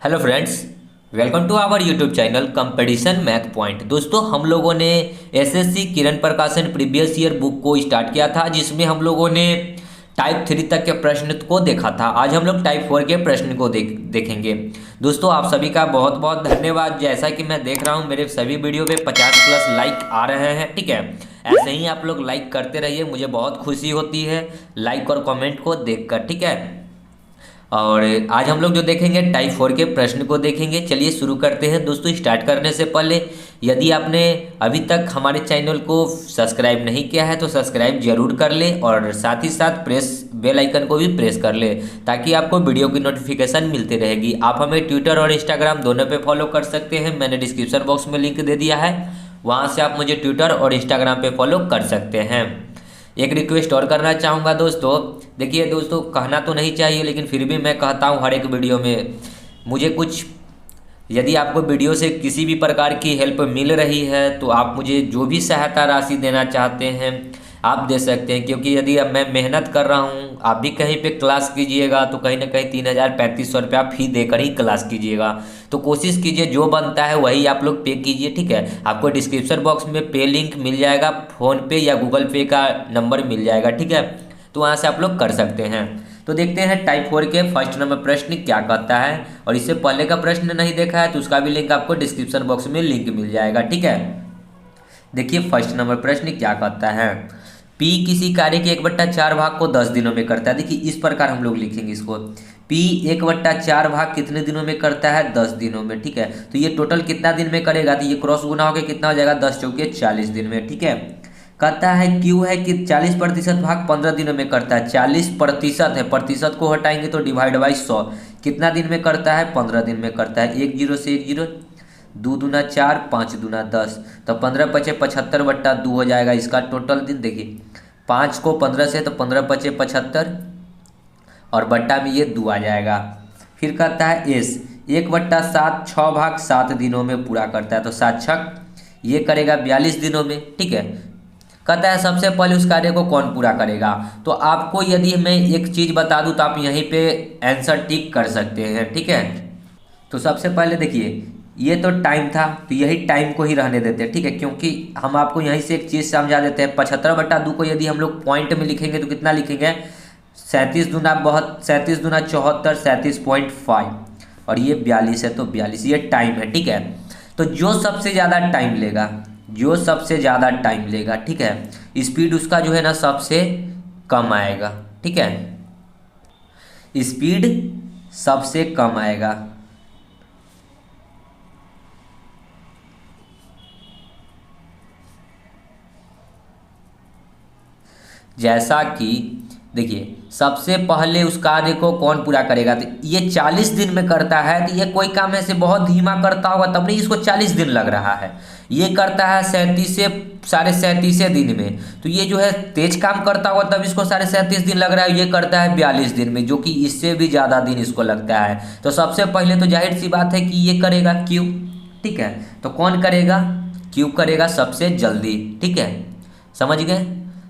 Hello friends, welcome to our YouTube channel competition math point. दोस्तों, हम लोगों ने SSC Kiran Prakashan previous year book को स्टार्ट किया था, जिसमें हम लोगों ने टाइप 3 तक के प्रश्न को देखा था। आज हम लोग टाइप 4 के प्रश्न को देखेंगे। दोस्तों, आप सभी का बहुत बहुत धन्यवाद। जैसा कि मैं देख रहा हूँ मेरे सभी वीडियो पे 50+ लाइक आ रहे हैं। ठीक है, ऐसे ही आप लोग लाइक करते रहिए, मुझे बहुत खुशी होती है लाइक और कमेंट को देखकर। ठीक है, और आज हम लोग जो देखेंगे टाइप 4 के प्रश्न को देखेंगे। चलिए शुरू करते हैं। दोस्तों, स्टार्ट करने से पहले यदि आपने अभी तक हमारे चैनल को सब्सक्राइब नहीं किया है तो सब्सक्राइब जरूर कर ले, और साथ ही साथ बेल आइकन को भी प्रेस कर ले, ताकि आपको वीडियो की नोटिफिकेशन मिलती रहेगी। आप हमें ट्विटर और इंस्टाग्राम दोनों पे फॉलो कर सकते हैं, मैंने डिस्क्रिप्शन बॉक्स में लिंक दे दिया है, वहाँ से आप मुझे ट्विटर और इंस्टाग्राम पे फॉलो कर सकते हैं। एक रिक्वेस्ट और करना चाहूँगा दोस्तों। देखिए दोस्तों, कहना तो नहीं चाहिए लेकिन फिर भी मैं कहता हूँ हर एक वीडियो में, मुझे कुछ, यदि आपको वीडियो से किसी भी प्रकार की हेल्प मिल रही है तो आप मुझे जो भी सहायता राशि देना चाहते हैं आप दे सकते हैं। क्योंकि यदि अब मैं मेहनत कर रहा हूँ, आप भी कहीं पे क्लास कीजिएगा तो कहीं ना कहीं 3000-3500 रुपया फी देकर ही क्लास कीजिएगा। तो कोशिश कीजिए जो बनता है वही आप लोग पे कीजिए। ठीक है, आपको डिस्क्रिप्शन बॉक्स में पे लिंक मिल जाएगा, फ़ोनपे या गूगल पे का नंबर मिल जाएगा। ठीक है, तो वहाँ से आप लोग कर सकते हैं। तो देखते हैं टाइप 4 के फर्स्ट नंबर प्रश्न क्या कहता है। और इससे पहले का प्रश्न नहीं देखा है तो उसका भी लिंक आपको डिस्क्रिप्शन बॉक्स में लिंक मिल जाएगा। ठीक है, देखिए फर्स्ट नंबर प्रश्न क्या कहता है। P किसी कार्य के 1/4 भाग को 10 दिनों में करता है। देखिए इस प्रकार हम लोग लिखेंगे इसको, P 1/4 भाग कितने दिनों में करता है? 10 दिनों में। ठीक है, तो ये टोटल कितना दिन में करेगा? तो ये क्रॉस गुना होकर कितना हो जाएगा? 10 चौके 40 दिन में। ठीक है, कहता है Q है कि 40% भाग 15 दिनों में करता है। 40% है, प्रतिशत को हटाएंगे तो डिवाइड बाई 100, कितना दिन में करता है? 15 दिन में करता है। 1 0 से 1 0, 2 दूना 4, 5 दूना 10, तो 15 पचे 75/2 हो जाएगा इसका टोटल दिन। देखिए 5 को 15 से तो 15 पचे 75 और बट्टा में ये 2 आ जाएगा। फिर कहता है एस 1/7 6 भाग 7 दिनों में पूरा करता है, तो 7 छक ये करेगा 42 दिनों में। ठीक है, कहता है सबसे पहले उस कार्य को कौन पूरा करेगा। तो आपको यदि मैं एक चीज़ बता दूं तो आप यहीं पे आंसर टिक कर सकते हैं। ठीक है, तो सबसे पहले देखिए ये तो टाइम था, तो यही टाइम को ही रहने देते हैं। ठीक है, क्योंकि हम आपको यहीं से एक चीज़ समझा देते हैं। 75/2 को यदि हम लोग पॉइंट में लिखेंगे तो कितना लिखेंगे? 37 दूना 74, 37.5, और ये 42 है तो 42, ये टाइम है। ठीक है, तो जो सबसे ज़्यादा टाइम लेगा, जो सबसे ज़्यादा टाइम लेगा, ठीक है, स्पीड उसका जो है ना सबसे कम आएगा। ठीक है, स्पीड सबसे कम आएगा। जैसा कि देखिए सबसे पहले उस कार्य को कौन पूरा करेगा, तो ये 40 दिन में करता है, तो ये कोई काम ऐसे बहुत धीमा करता होगा तब नहीं इसको 40 दिन लग रहा है। ये करता है 37 से 37.5 दिन में, तो ये जो है तेज काम करता होगा तब इसको 37.5 दिन लग रहा है। ये करता है 42 दिन में, जो कि इससे भी ज़्यादा दिन इसको लगता है। तो सबसे पहले तो जाहिर सी बात है कि ये करेगा क्यू। ठीक है, तो कौन करेगा? क्यू करेगा सबसे जल्दी। ठीक है, समझ गए?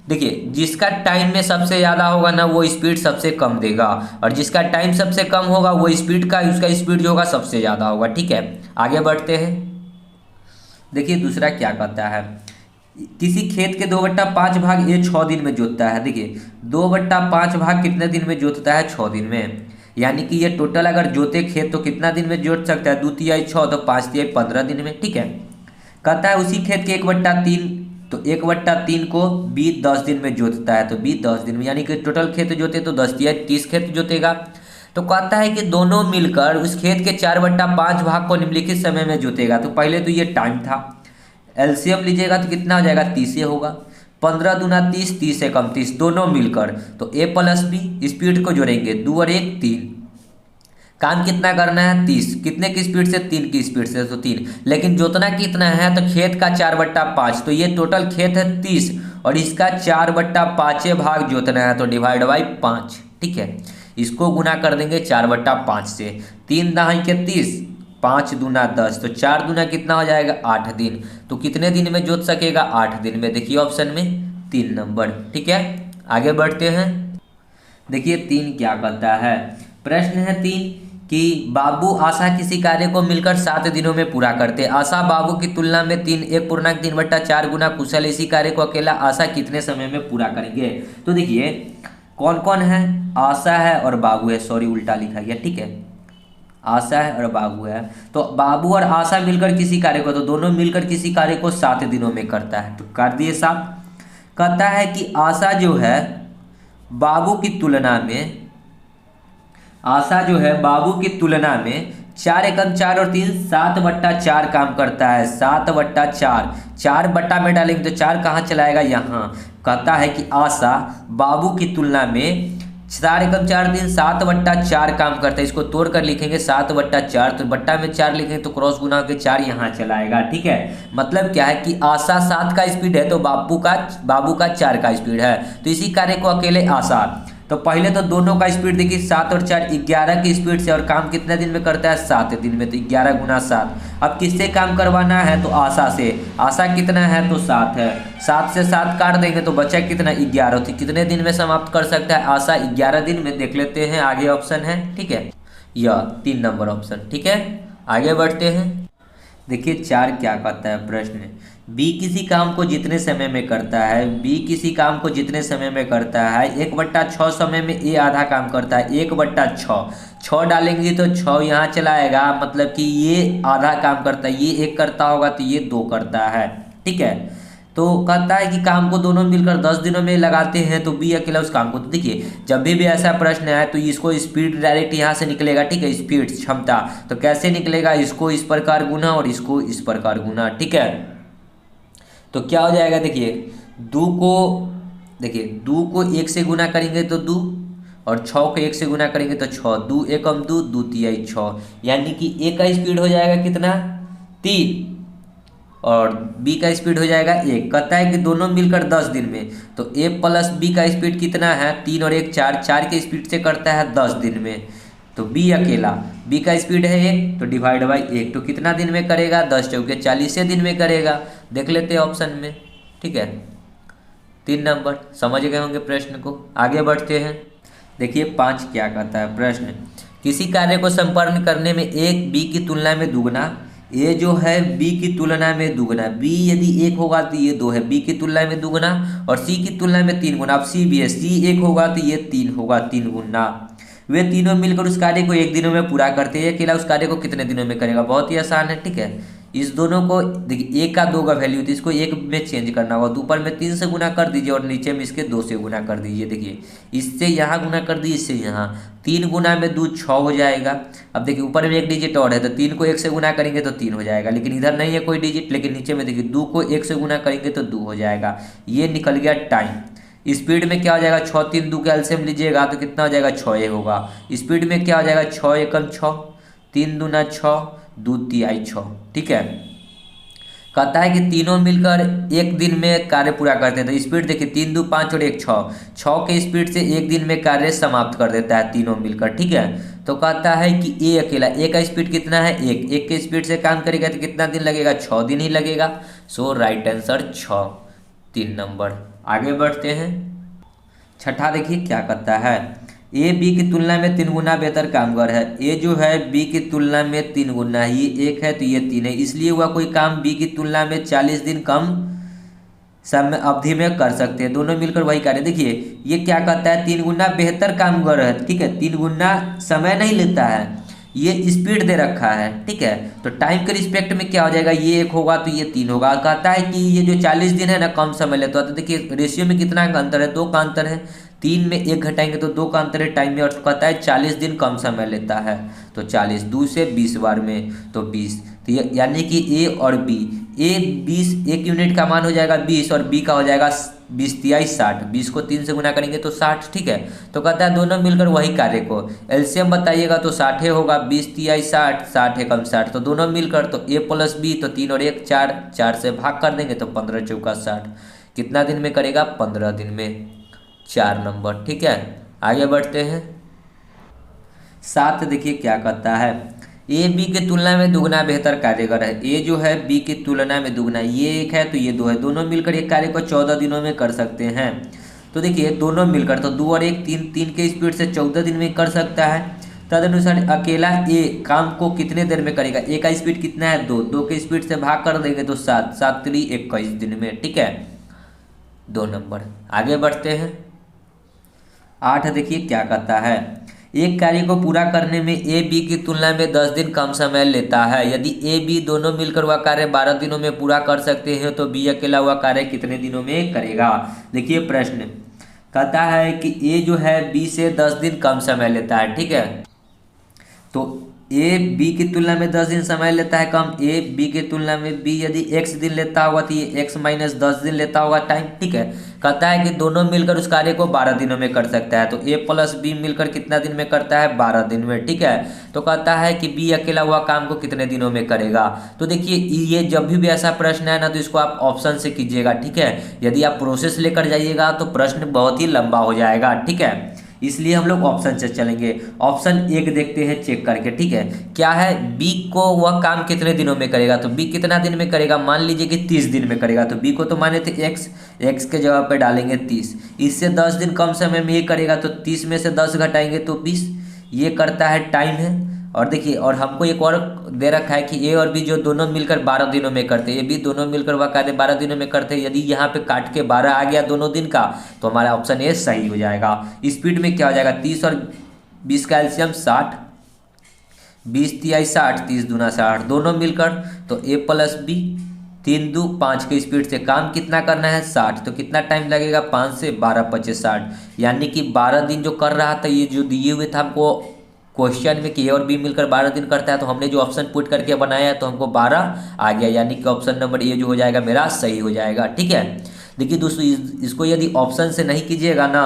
देखिए जिसका टाइम में सबसे ज़्यादा होगा ना वो स्पीड सबसे कम देगा, और जिसका टाइम सबसे कम होगा वो स्पीड का उसका स्पीड जो होगा सबसे ज़्यादा होगा। ठीक है, आगे बढ़ते हैं। देखिए दूसरा क्या कहता है, किसी खेत के 2/5 भाग ये 6 दिन में जोतता है। देखिए 2/5 भाग कितने दिन में जोतता है? 6 दिन में। यानी कि ये टोटल अगर जोते खेत तो कितना दिन में जोत सकता है? 2 तिहाई 6, तो 5 तिहाई 15 दिन में। ठीक है, कहता है उसी खेत के 1/3, तो 1/3 को बी 10 दिन में जोतता है, तो बी 10 दिन में, यानी कि टोटल खेत जोते तो 10 तिहाई 30 खेत जोतेगा। तो कहता है कि दोनों मिलकर उस खेत के 4/5 भाग को निम्नलिखित समय में जोतेगा। तो पहले तो ये टाइम था, एलसीएम लीजिएगा तो कितना हो जाएगा? 30 होगा। 15 दूना 30, 30 एकम 30, दोनों मिलकर तो ए प्लस बी, स्पीड को जोड़ेंगे 2 और 1 3, काम कितना करना है? 30, कितने की स्पीड से? 3 की स्पीड से, तो 3। लेकिन जोतना कितना है? तो खेत का 4/5, तो ये टोटल खेत है 30 और इसका 4/5 भाग जोतना है, तो डिवाइड बाई 5। ठीक है, इसको गुना कर देंगे 4/5 से। 3 दहाई के 30, 5 दूना 10, तो 4 दूना कितना हो जाएगा? 8 दिन। तो कितने दिन में जोत सकेगा? 8 दिन में। देखिए ऑप्शन में 3 नंबर। ठीक है, आगे बढ़ते हैं। देखिए 3 क्या कहता है, प्रश्न है 3 कि बाबू आशा किसी कार्य को मिलकर 7 दिनों में पूरा करते। आशा बाबू की तुलना में 1.3/4 गुना कुशल। इसी कार्य को अकेला आशा कितने समय में पूरा करेंगे। तो देखिए कौन कौन है, आशा है और बाबू है, सॉरी उल्टा लिखा गया, ठीक है, आशा है और बाबू है। तो बाबू और आशा मिलकर किसी कार्य को, तो दोनों मिलकर किसी कार्य को 7 दिनों में करता है, तो कर दिए 7। कहता है कि आशा जो है बाबू की तुलना में, आशा जो है बाबू की तुलना में 4 एकम 4 और 3 7/4 काम करता है। 7/4, 4 बट्टा में डालेंगे तो 4 कहाँ चलाएगा, यहाँ। कहता है कि आशा बाबू की तुलना में 4 एकम 4 3 7/4 काम करता है। इसको तोड़ कर लिखेंगे 7/4, तो बट्टा में 4 लिखेंगे तो क्रॉस गुना के 4 यहाँ चलाएगा, ठीक है। मतलब क्या है कि आशा 7 का स्पीड है तो बाबू का 4 का स्पीड है। तो इसी कार्य को अकेले आशा, तो पहले तो दोनों का स्पीड देखिए 7 और 4 11 की स्पीड से, और काम कितने दिन में करता है, 7 दिन में, तो 11 गुना 7। अब किससे काम करवाना है, तो आशा से। आशा कितना है, तो 7 है। 7 से 7 काट देंगे तो बचा कितना, 11। तो कितने दिन में समाप्त कर सकता है आशा, 11 दिन में। देख लेते हैं आगे ऑप्शन है, ठीक है, यह 3 नंबर ऑप्शन, ठीक है। आगे बढ़ते हैं, देखिए 4 क्या कहता है प्रश्न। बी किसी काम को जितने समय में करता है, बी किसी काम को जितने समय में करता है 1/6 समय में ए आधा काम करता है। 1/6, 6 डालेंगे तो 6 यहाँ चलाएगा, मतलब कि ये आधा काम करता है, ये 1 करता होगा तो ये 2 करता है, ठीक है। तो कहता है कि काम को दोनों मिलकर 10 दिनों में लगाते हैं, तो बी अकेला उस काम को। तो देखिए जब भी ऐसा प्रश्न है तो इसको स्पीड डायरेक्ट यहाँ से निकलेगा, ठीक है, स्पीड क्षमता। तो कैसे निकलेगा, इसको इस प्रकार गुना और इसको इस प्रकार गुना, ठीक है। तो क्या हो जाएगा, देखिए 2 को 1 से गुना करेंगे तो 2, और 6 को 1 से गुना करेंगे तो 6। 2 एकम 2, 2 तिहाई 6, यानी कि ए का स्पीड हो जाएगा कितना, 3, और बी का स्पीड हो जाएगा 1। कहता है कि दोनों मिलकर 10 दिन में, तो ए प्लस बी का स्पीड कितना है, 3 और 1 4, 4 के स्पीड से करता है 10 दिन में। तो बी अकेला, बी का स्पीड है 1, तो डिवाइड बाई 1, तो कितना दिन में करेगा, 10 चौके 40 दिन में करेगा। देख लेते हैं ऑप्शन में, ठीक है, 3 नंबर। समझ गए होंगे प्रश्न को। आगे बढ़ते हैं, देखिए 5 क्या कहता है प्रश्न। किसी कार्य को संपन्न करने में एक बी की तुलना में दुगना, ए जो है बी की तुलना में दुगना, बी यदि 1 होगा तो ये 2 है, बी की तुलना में दुगना, और सी की तुलना में 3 गुना। अब सी भी है, सी 1 होगा तो ये 3 होगा, 3 गुना। वे तीनों मिलकर उस कार्य को 1 दिनों में पूरा करते हैं। अकेला उस कार्य को कितने दिनों में करेगा, बहुत ही आसान है, ठीक है। इस दोनों को देखिए 1 का 2 का वैल्यू थी, इसको 1 में चेंज करना होगा, तो ऊपर में 3 से गुना कर दीजिए और नीचे में इसके 2 से गुना कर दीजिए। देखिए इससे यहाँ गुना कर दीजिए, इससे यहाँ, 3 गुना में 2 6 हो जाएगा। अब देखिए ऊपर में 1 डिजिट और है, तो 3 को 1 से गुना करेंगे तो 3 हो जाएगा, लेकिन इधर नहीं है कोई डिजिट, लेकिन नीचे में देखिए 2 को 1 से गुना करेंगे तो 2 हो जाएगा। ये निकल गया टाइम। स्पीड में क्या हो जाएगा, 6 3 2 का एलसीएम लीजिएगा तो कितना हो जाएगा, 6 होगा। स्पीड में क्या हो जाएगा, 6 एकम 6, 3 दूना 6, 2 तिहाई 6, ठीक है। कहता है कि तीनों मिलकर 1 दिन में कार्य पूरा करते हैं। तो स्पीड देखिए 3 2 5 और 1 6, 6 के स्पीड से 1 दिन में कार्य समाप्त कर देता है तीनों मिलकर, ठीक है। तो कहता है कि ए अकेला, ए का स्पीड कितना है, 1 के स्पीड से काम करेगा तो कितना दिन लगेगा, 6 दिन ही लगेगा। सो राइट आंसर 6, 3 नंबर। आगे बढ़ते हैं, छठा देखिए क्या कहता है। ए बी की तुलना में 3 गुना बेहतर कामगर है। ए जो है बी की तुलना में 3 गुना है, ये 1 है तो ये 3 है, इसलिए वह कोई काम बी की तुलना में 40 दिन कम समय अवधि में कर सकते हैं। दोनों मिलकर वही कार्य, देखिए ये क्या कहता है, 3 गुना बेहतर कामगर है, ठीक है। 3 गुना समय नहीं लेता है, ये स्पीड दे रखा है, ठीक है। तो टाइम के रिस्पेक्ट में क्या हो जाएगा, ये 1 होगा तो ये 3 होगा। कहता है कि ये जो 40 दिन है ना कम समय लेता है, तो देखिए रेशियो में कितना का अंतर है, 2 का अंतर है। 3 में 1 घटाएंगे तो 2 का अंतर है टाइम में, और कहता है 40 दिन कम समय लेता है। तो 40 2 से 20 बार में तो 20, तो यानी कि ए और बी, ए 20 1 यूनिट का मान हो जाएगा 20, और बी का हो जाएगा 20 तिहाई 60। 20 को 3 से गुना करेंगे तो 60, ठीक है। तो कहता है दोनों मिलकर वही कार्य को, एलसीएम बताइएगा तो 60 होगा, 20 तिहाई 60, 60 एकम 60, तो दोनों मिलकर तो ए प्लस बी, तो 3 और 1 4, 4 से भाग कर देंगे तो 15 चौका 60, कितना दिन में करेगा, 15 दिन में, 4 नंबर, ठीक है। आगे बढ़ते हैं, 7 देखिए क्या कहता है। ए बी की तुलना में दुगना बेहतर कार्यकर है। ए जो है बी की तुलना में दुगना, ये 1 है तो ये 2 है, दोनों मिलकर एक कार्य को 14 दिनों में कर सकते हैं। तो देखिए दोनों मिलकर तो 2 और 1 3, 3 के स्पीड से 14 दिन में कर सकता है। तदनुसार अकेला ए काम को कितने देर में करेगा। ए का स्पीड कितना है 2, 2 के स्पीड से भाग कर देंगे तो 7, 7 3 21 दिन में, ठीक है। 2 नंबर। आगे बढ़ते हैं 8। देखिए क्या कहता है, एक कार्य को पूरा करने में ए बी की तुलना में 10 दिन कम समय लेता है। यदि ए बी दोनों मिलकर वह कार्य 12 दिनों में पूरा कर सकते हैं तो बी अकेला वह कार्य कितने दिनों में करेगा। देखिए प्रश्न कहता है कि ए जो है बी से 10 दिन कम समय लेता है, ठीक है। तो ए बी की तुलना में 10 दिन समय लेता है कम, ए बी की तुलना में बी यदि x दिन लेता होगा तो ये x माइनस 10 दिन लेता होगा टाइम, ठीक है। कहता है कि दोनों मिलकर उस कार्य को 12 दिनों में कर सकता है, तो a प्लस बी मिलकर कितना दिन में करता है 12 दिन में, ठीक है। तो कहता है कि बी अकेला हुआ काम को कितने दिनों में करेगा। तो देखिए ये जब भी ऐसा प्रश्न है ना तो इसको आप ऑप्शन से कीजिएगा, ठीक है। यदि आप प्रोसेस लेकर जाइएगा तो प्रश्न बहुत ही लंबा हो जाएगा, ठीक है। इसलिए हम लोग ऑप्शन से चलेंगे। ऑप्शन 1 देखते हैं चेक करके, ठीक है। क्या है, बी को वह काम कितने दिनों में करेगा, तो बी कितना दिन में करेगा, मान लीजिए कि 30 दिन में करेगा। तो बी को तो माने थे x के जगह पे डालेंगे 30, इससे 10 दिन कम समय में ये करेगा तो 30 में से 10 घटाएंगे तो 20, ये करता है टाइम है। और देखिए और हमको एक और दे रखा है कि ए और बी जो दोनों मिलकर 12 दिनों में करते हैं, ये भी दोनों मिलकर वह कार्य 12 दिनों में करते हैं। यदि यहाँ पे काट के 12 आ गया दोनों दिन का तो हमारा ऑप्शन ए सही हो जाएगा। स्पीड में क्या हो जाएगा, 30 और 20 का एलसीएम 60, 20 तिहाई 60, 30 दूना 60, दोनों मिलकर तो ए प्लस बी 3 2 5 के स्पीड से काम कितना करना है 60, तो कितना टाइम लगेगा 5 से 12 25 60, यानी कि 12 दिन जो कर रहा था ये जो दिए हुए था हमको क्वेश्चन में कि ए और बी मिलकर 12 दिन करता है, तो हमने जो ऑप्शन पुट करके बनाया है तो हमको 12 आ गया, यानी कि ऑप्शन नंबर ए जो हो जाएगा मेरा सही हो जाएगा, ठीक है। देखिए दोस्तों इसको यदि ऑप्शन से नहीं कीजिएगा ना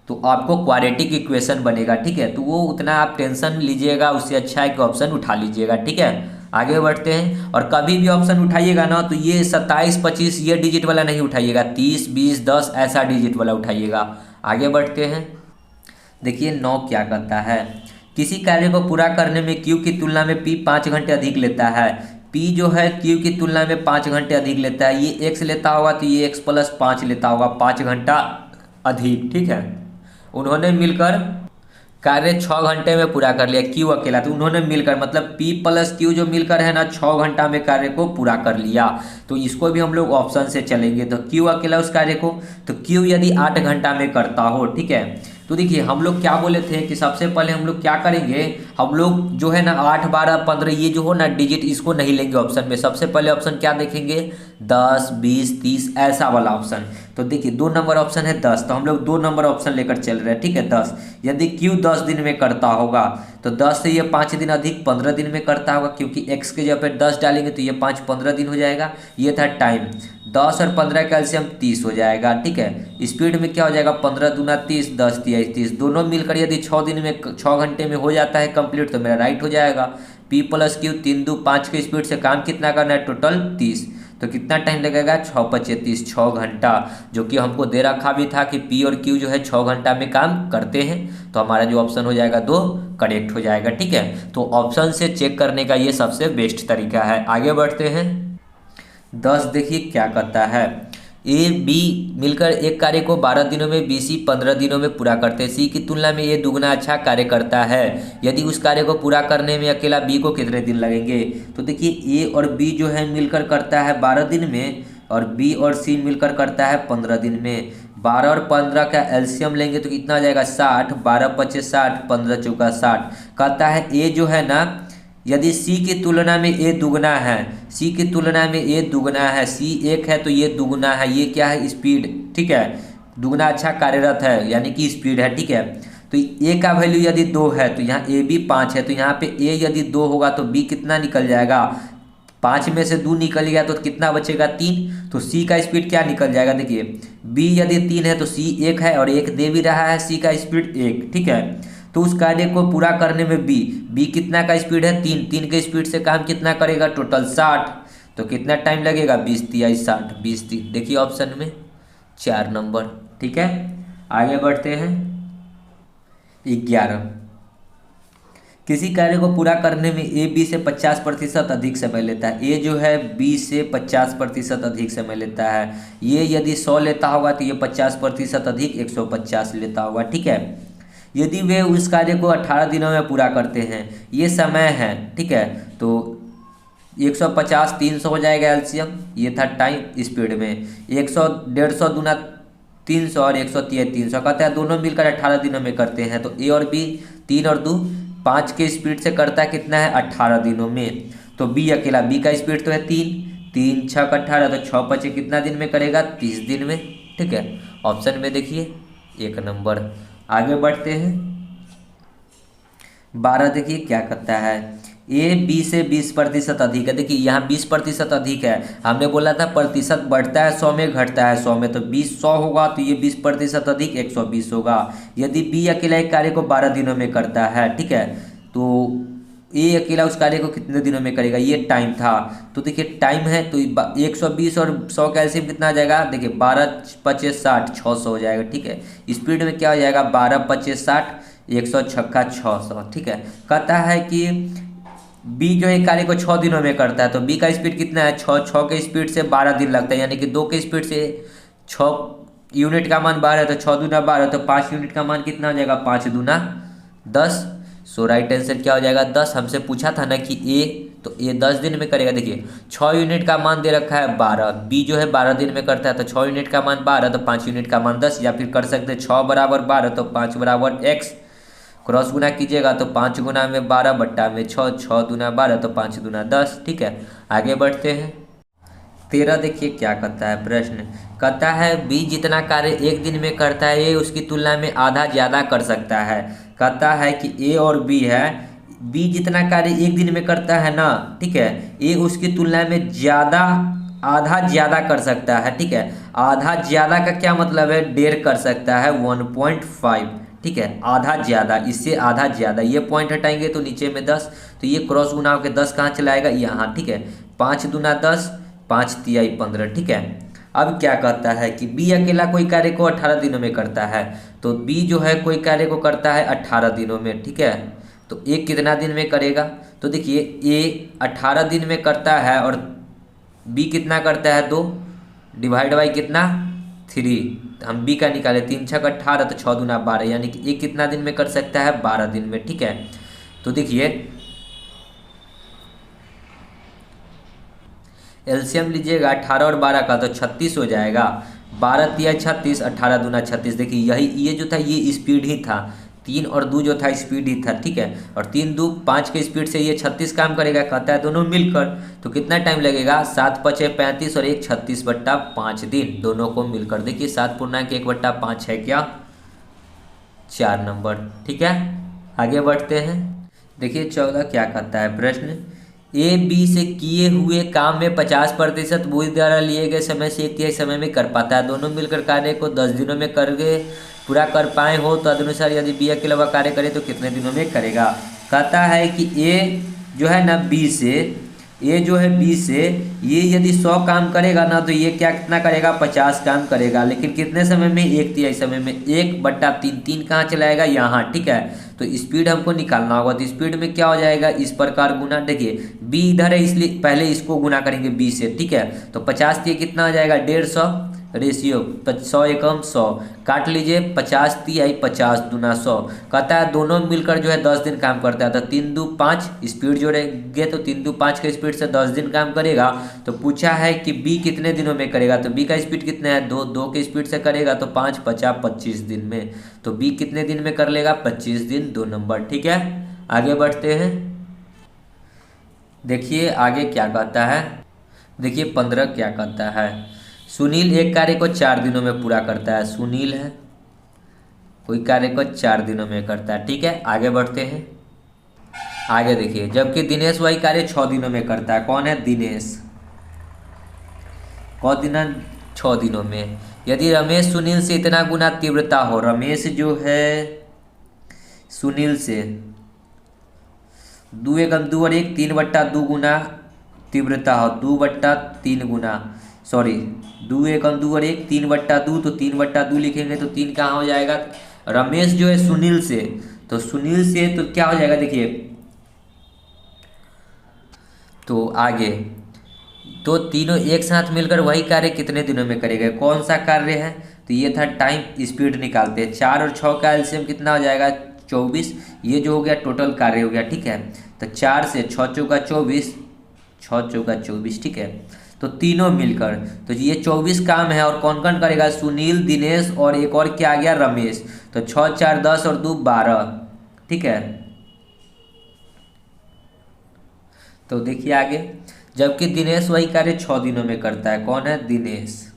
तो आपको क्वाड्रेटिक इक्वेशन बनेगा, ठीक है। तो वो उतना आप टेंशन लीजिएगा, उससे अच्छा है कि ऑप्शन उठा लीजिएगा, ठीक है। आगे बढ़ते हैं। और कभी भी ऑप्शन उठाइएगा ना तो ये 27 25 ये डिजिट वाला नहीं उठाइएगा, 30 20 10 ऐसा डिजिट वाला उठाइएगा। आगे बढ़ते हैं। देखिए 9 क्या कहता है, किसी कार्य को पूरा करने में Q की तुलना में P 5 घंटे अधिक लेता है। P जो है Q की तुलना में 5 घंटे अधिक लेता है, ये x लेता होगा तो ये x प्लस 5 लेता होगा, 5 घंटा अधिक, ठीक है। उन्होंने मिलकर कार्य 6 घंटे में पूरा कर लिया, Q अकेला, तो उन्होंने मिलकर मतलब P प्लस Q जो मिलकर है ना 6 घंटा में कार्य को पूरा कर लिया। तो इसको भी हम लोग ऑप्शन से चलेंगे। तो Q अकेला उस कार्य को, तो Q यदि 8 घंटा में करता हो, ठीक है। तो देखिए हम लोग क्या बोले थे कि सबसे पहले हम लोग क्या करेंगे, हम लोग जो है ना 8 12 15 ये जो हो ना डिजिट इसको नहीं लेंगे ऑप्शन में। सबसे पहले ऑप्शन क्या देखेंगे 10 20 30 ऐसा वाला ऑप्शन। तो देखिए 2 नंबर ऑप्शन है 10, तो हम लोग 2 नंबर ऑप्शन लेकर चल रहे हैं, ठीक है। 10 यदि Q 10 दिन में करता होगा तो 10 से ये 5 दिन अधिक 15 दिन में करता होगा, क्योंकि x के जगह पे 10 डालेंगे तो ये 5 15 दिन हो जाएगा। ये था टाइम, 10 और 15 का एलसीएम 30 हो जाएगा, ठीक है। स्पीड में क्या हो जाएगा 15 दूना 30 10 तिहाई 30, दोनों मिलकर यदि 6 दिन में 6 घंटे में हो जाता है कंप्लीट तो मेरा राइट हो जाएगा। P प्लस Q 3 2 5 के स्पीड से काम कितना करना है टोटल 30, तो कितना टाइम लगेगा 6 5 30 6 घंटा, जो कि हमको दे रखा भी था कि P और Q जो है 6 घंटा में काम करते हैं। तो हमारा जो ऑप्शन हो जाएगा 2 करेक्ट हो जाएगा, ठीक है। तो ऑप्शन से चेक करने का ये सबसे बेस्ट तरीका है। आगे बढ़ते हैं। 10 देखिए क्या कहता है, ए बी मिलकर एक कार्य को 12 दिनों में बी सी 15 दिनों में पूरा करते हैं। सी की तुलना में ये दुगना अच्छा कार्य करता है, यदि उस कार्य को पूरा करने में अकेला बी को कितने दिन लगेंगे। तो देखिए ए और बी जो है मिलकर करता है 12 दिन में, और बी और सी मिलकर करता है 15 दिन में। 12 और 15 का एलसीएम लेंगे तो कितना आ जाएगा 60, 12 25 60, 15 चौका 60। कहता है ए जो है ना यदि सी की तुलना में ए दुगना है, सी की तुलना में ए दुगना है, सी 1 है तो ये दुगना है, ये क्या है स्पीड, ठीक है। दुगना अच्छा कार्यरत है यानी कि स्पीड है, ठीक है। तो ए का वैल्यू यदि 2 है तो यहाँ ए भी 5 है, तो यहाँ पे ए यदि 2 होगा तो बी कितना निकल जाएगा, 5 में से 2 निकल गया तो कितना बचेगा 3। तो सी का स्पीड क्या निकल जाएगा, देखिए बी यदि 3 है तो सी 1 है और 1 दे भी रहा है, सी का स्पीड 1, ठीक है। तो उस कार्य को पूरा करने में बी कितना का स्पीड है 3, 3 के स्पीड से काम कितना करेगा टोटल 60, तो कितना टाइम लगेगा 20 तिहाई 60, 20 30, देखिए ऑप्शन में 4 नंबर, ठीक है। आगे बढ़ते हैं। 11 किसी कार्य को पूरा करने में ए बी से 50% अधिक समय लेता है। ए जो है बी से 50% अधिक समय लेता है। ये यदि 100 लेता होगा तो ये 50% अधिक 150 लेता होगा, ठीक है। यदि वे उस कार्य को 18 दिनों में पूरा करते हैं, ये समय है, ठीक है। तो 150 300 हो जाएगा एलसीएम, ये था टाइम स्पीड में। 100 150 दूना 300 और 130 300, कहता है दोनों मिलकर 18 दिनों में करते हैं। तो ए और बी 3 और 2 5 के स्पीड से करता है, कितना है 18 दिनों में। तो बी अकेला, बी का स्पीड तो है 3, 3 6 18, तो 6 5 कितना दिन में करेगा 30 दिन में, ठीक है। ऑप्शन में देखिए 1 नंबर। आगे बढ़ते हैं 12, देखिए क्या करता है। ए बी से 20% अधिक है। देखिए यहाँ 20% अधिक है, हमने बोला था प्रतिशत बढ़ता है 100 में, घटता है 100 में, तो 20 100 होगा, तो ये 20% अधिक 120 होगा। यदि बी अकेला एक कार्य को 12 दिनों में करता है, ठीक है, तो ए अकेला उस कार्य को कितने दिनों में करेगा, ये टाइम था। तो देखिए टाइम है तो 120 और 100 का एलसीएम कितना आ जाएगा, देखिए 12 25 60 600 हो जाएगा, ठीक है। स्पीड में क्या हो जाएगा 12 25 60 100 छक्का 600, ठीक है। कहता है कि बी जो एक कार्य को 6 दिनों में करता है, तो बी का स्पीड कितना है 6 के स्पीड से 12 दिन लगता है, यानी कि 2 के स्पीड से 6 यूनिट का मान 12 है, तो 6 दूना 12, तो 5 यूनिट का मान कितना हो जाएगा 5 दूना 10। सो राइट आंसर क्या हो जाएगा 10। हमसे पूछा था ना कि ए, तो ए 10 दिन में करेगा। देखिए 6 यूनिट का मान दे रखा है 12, बी जो है 12 दिन में करता है, तो 6 यूनिट का मान 12, तो 5 यूनिट का मान 10, या फिर कर सकते हैं 6 बराबर 12 तो 5 बराबर x, क्रॉस गुना कीजिएगा तो 5 गुना में 12 बट्टा में 6, 6 दूना 12, तो 5 दूना 10, ठीक है। आगे बढ़ते हैं 13, देखिए क्या कहता है प्रश्न। कहता है बी जितना कार्य एक दिन में करता है, ए उसकी तुलना में आधा ज़्यादा कर सकता है। कहता है कि ए और बी है, बी जितना कार्य एक दिन में करता है ना, ठीक है, ए उसकी तुलना में ज़्यादा आधा ज़्यादा कर सकता है, ठीक है। आधा ज़्यादा का क्या मतलब है, 1.5 कर सकता है 1.5, ठीक है। आधा ज़्यादा, इससे आधा ज़्यादा, ये पॉइंट हटाएंगे तो नीचे में 10, तो ये क्रॉस गुना होकर 10 कहाँ चला आएगा यहाँ, ठीक है। 5 दूना 10, 5 तिहाई 15, ठीक है। अब क्या कहता है कि बी अकेला कोई कार्य को 18 दिनों में करता है, तो बी जो है कोई कार्य को करता है 18 दिनों में, ठीक है। तो ए कितना दिन में करेगा, तो देखिए ए 18 दिन में करता है और बी कितना करता है 2, डिवाइड बाई कितना 3, हम बी का निकाले 3 6 18, तो 6 दूना 12, यानी कि ए कितना दिन में कर सकता है 12 दिन में, ठीक है। तो देखिए एलसीएम लीजिएगा 18 और 12 का, तो 36 हो जाएगा। 12 तिया 36, 18 दूना 36, देखिए यही ये जो था ये स्पीड ही था, 3 और 2 जो था स्पीड ही था, ठीक है। और 3 2 5 के स्पीड से ये 36 काम करेगा, कहता है दोनों मिलकर, तो कितना टाइम लगेगा 7 5 35 और 1 36 बट्टा 5 दिन, दोनों को मिलकर। देखिए 7 पूर्णांक 1 बट्टा 5 है क्या 4 नंबर, ठीक है। आगे बढ़ते हैं देखिए 14 क्या कहता है प्रश्न। ए बी से किए हुए काम में 50% बी द्वारा लिए गए समय से 1/3 समय में कर पाता है। दोनों मिलकर कार्य को 10 दिनों में करके पूरा कर पाए हो, तो तदनुसार यदि बी अकेला वह कार्य करे तो कितने दिनों में करेगा। कहता है कि ए जो है ना बी से, ये जो है बी से ये यदि 100 काम करेगा ना, तो ये क्या कितना करेगा 50 काम करेगा, लेकिन कितने समय में 1/3 समय में। 1/3, 3 कहाँ चलाएगा यहाँ, ठीक है। तो स्पीड हमको निकालना होगा, तो स्पीड में क्या हो जाएगा इस प्रकार गुना, देखिए बी इधर है इसलिए पहले इसको गुना करेंगे बी से, ठीक है। तो 50 ये कितना हो जाएगा 150 रेशियो 100 एकम 100, काट लीजिए 50 तिहाई 50 दूना 100। कहता है दोनों मिलकर जो है 10 दिन काम करता है, तो 3 2 5 स्पीड जोड़ेंगे तो 3 2 5 के स्पीड से 10 दिन काम करेगा। तो पूछा है कि बी कितने दिनों में करेगा, तो बी का स्पीड कितना है 2, 2 के स्पीड से करेगा तो 5 50 25 दिन में। तो बी कितने दिन में कर लेगा 25 दिन, 2 नंबर, ठीक है। आगे बढ़ते हैं देखिए आगे क्या कहता है। देखिए 15 क्या कहता है। सुनील एक कार्य को 4 दिनों में पूरा करता है। सुनील है कोई कार्य को 4 दिनों में करता है, ठीक है। आगे बढ़ते हैं आगे देखिए, जबकि दिनेश वही कार्य 6 दिनों में करता है। कौन है दिनेश, कौन दिन 6 दिनों में। यदि रमेश सुनील से इतना गुना तीव्रता हो, रमेश जो है सुनील से 2 एकम 2 और 1 3/2 गुना तीव्रता हो, 2/3 गुना, सॉरी 2 एकम 2 और 1 3/2, तो 3/2 लिखेंगे तो 3 कहाँ हो जाएगा। रमेश जो है सुनील से, तो सुनील से तो क्या हो जाएगा देखिए, तो आगे तो तीनों एक साथ मिलकर वही कार्य कितने दिनों में करेंगे। कौन सा कार्य है, तो ये था टाइम स्पीड निकालते हैं। 4 और 6 का एलसीएम कितना हो जाएगा 24। ये जो हो गया टोटल कार्य हो गया, ठीक है। तो 4 से 6 चौका 24, 6 चौका 24, ठीक है। तो तीनों मिलकर, तो ये 24 काम है। और कौन कौन करेगा, सुनील, दिनेश और एक और क्या आ गया रमेश। तो 6 4 10 और 2 12, ठीक है। तो देखिए आगे, जबकि दिनेश वही कार्य 6 दिनों में करता है। कौन है, दिनेश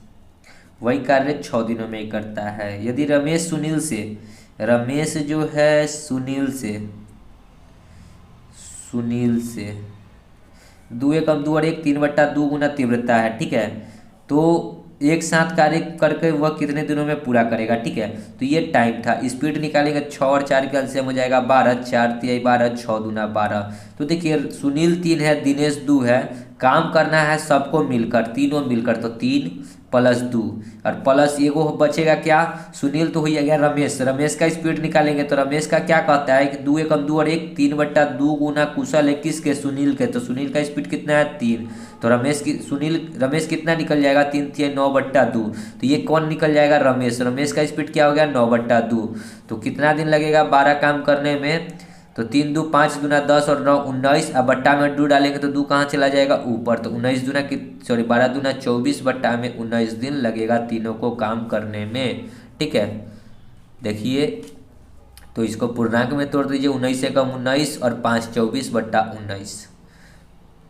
वही कार्य 6 दिनों में करता है। यदि रमेश सुनील से, रमेश जो है सुनील से 2 एकम 2 और 1 3/2 गुना तीव्रता है, ठीक है। तो एक साथ कार्य करके वह कितने दिनों में पूरा करेगा, ठीक है। तो ये टाइम था। स्पीड निकालेंगे 6 और 4 का एलसीएम हो जाएगा 12, 4 तिहाई 12, 6 दूना 12। तो देखिए सुनील 3 है, दिनेश 2 है, काम करना है सबको मिलकर, तीनों मिलकर। तो 3 प्लस 2 और प्लस एगो बचेगा क्या, सुनील तो हो गया रमेश। रमेश का स्पीड निकालेंगे तो रमेश का क्या कहता है कि 2 एकम 2 और 1 3/2 गुना कुशल है किसके, सुनील के। तो सुनील का स्पीड कितना है 3। तो रमेश कितना निकल जाएगा, 3 3 9/2। तो ये कौन निकल जाएगा, रमेश। रमेश का स्पीड क्या हो गया 9/2। तो कितना दिन लगेगा 12 काम करने में, तो 3 2 5 दूना 10 और 9 19। अब बट्टा में 2 डालेंगे तो 2 कहाँ चला जाएगा ऊपर। तो 19 दूना 12 दूना 24, बट्टा में 19 दिन लगेगा तीनों को काम करने में, ठीक है। देखिए तो इसको पूर्णांक में तोड़ दीजिए, 19 से कम 19 और 5 24/19,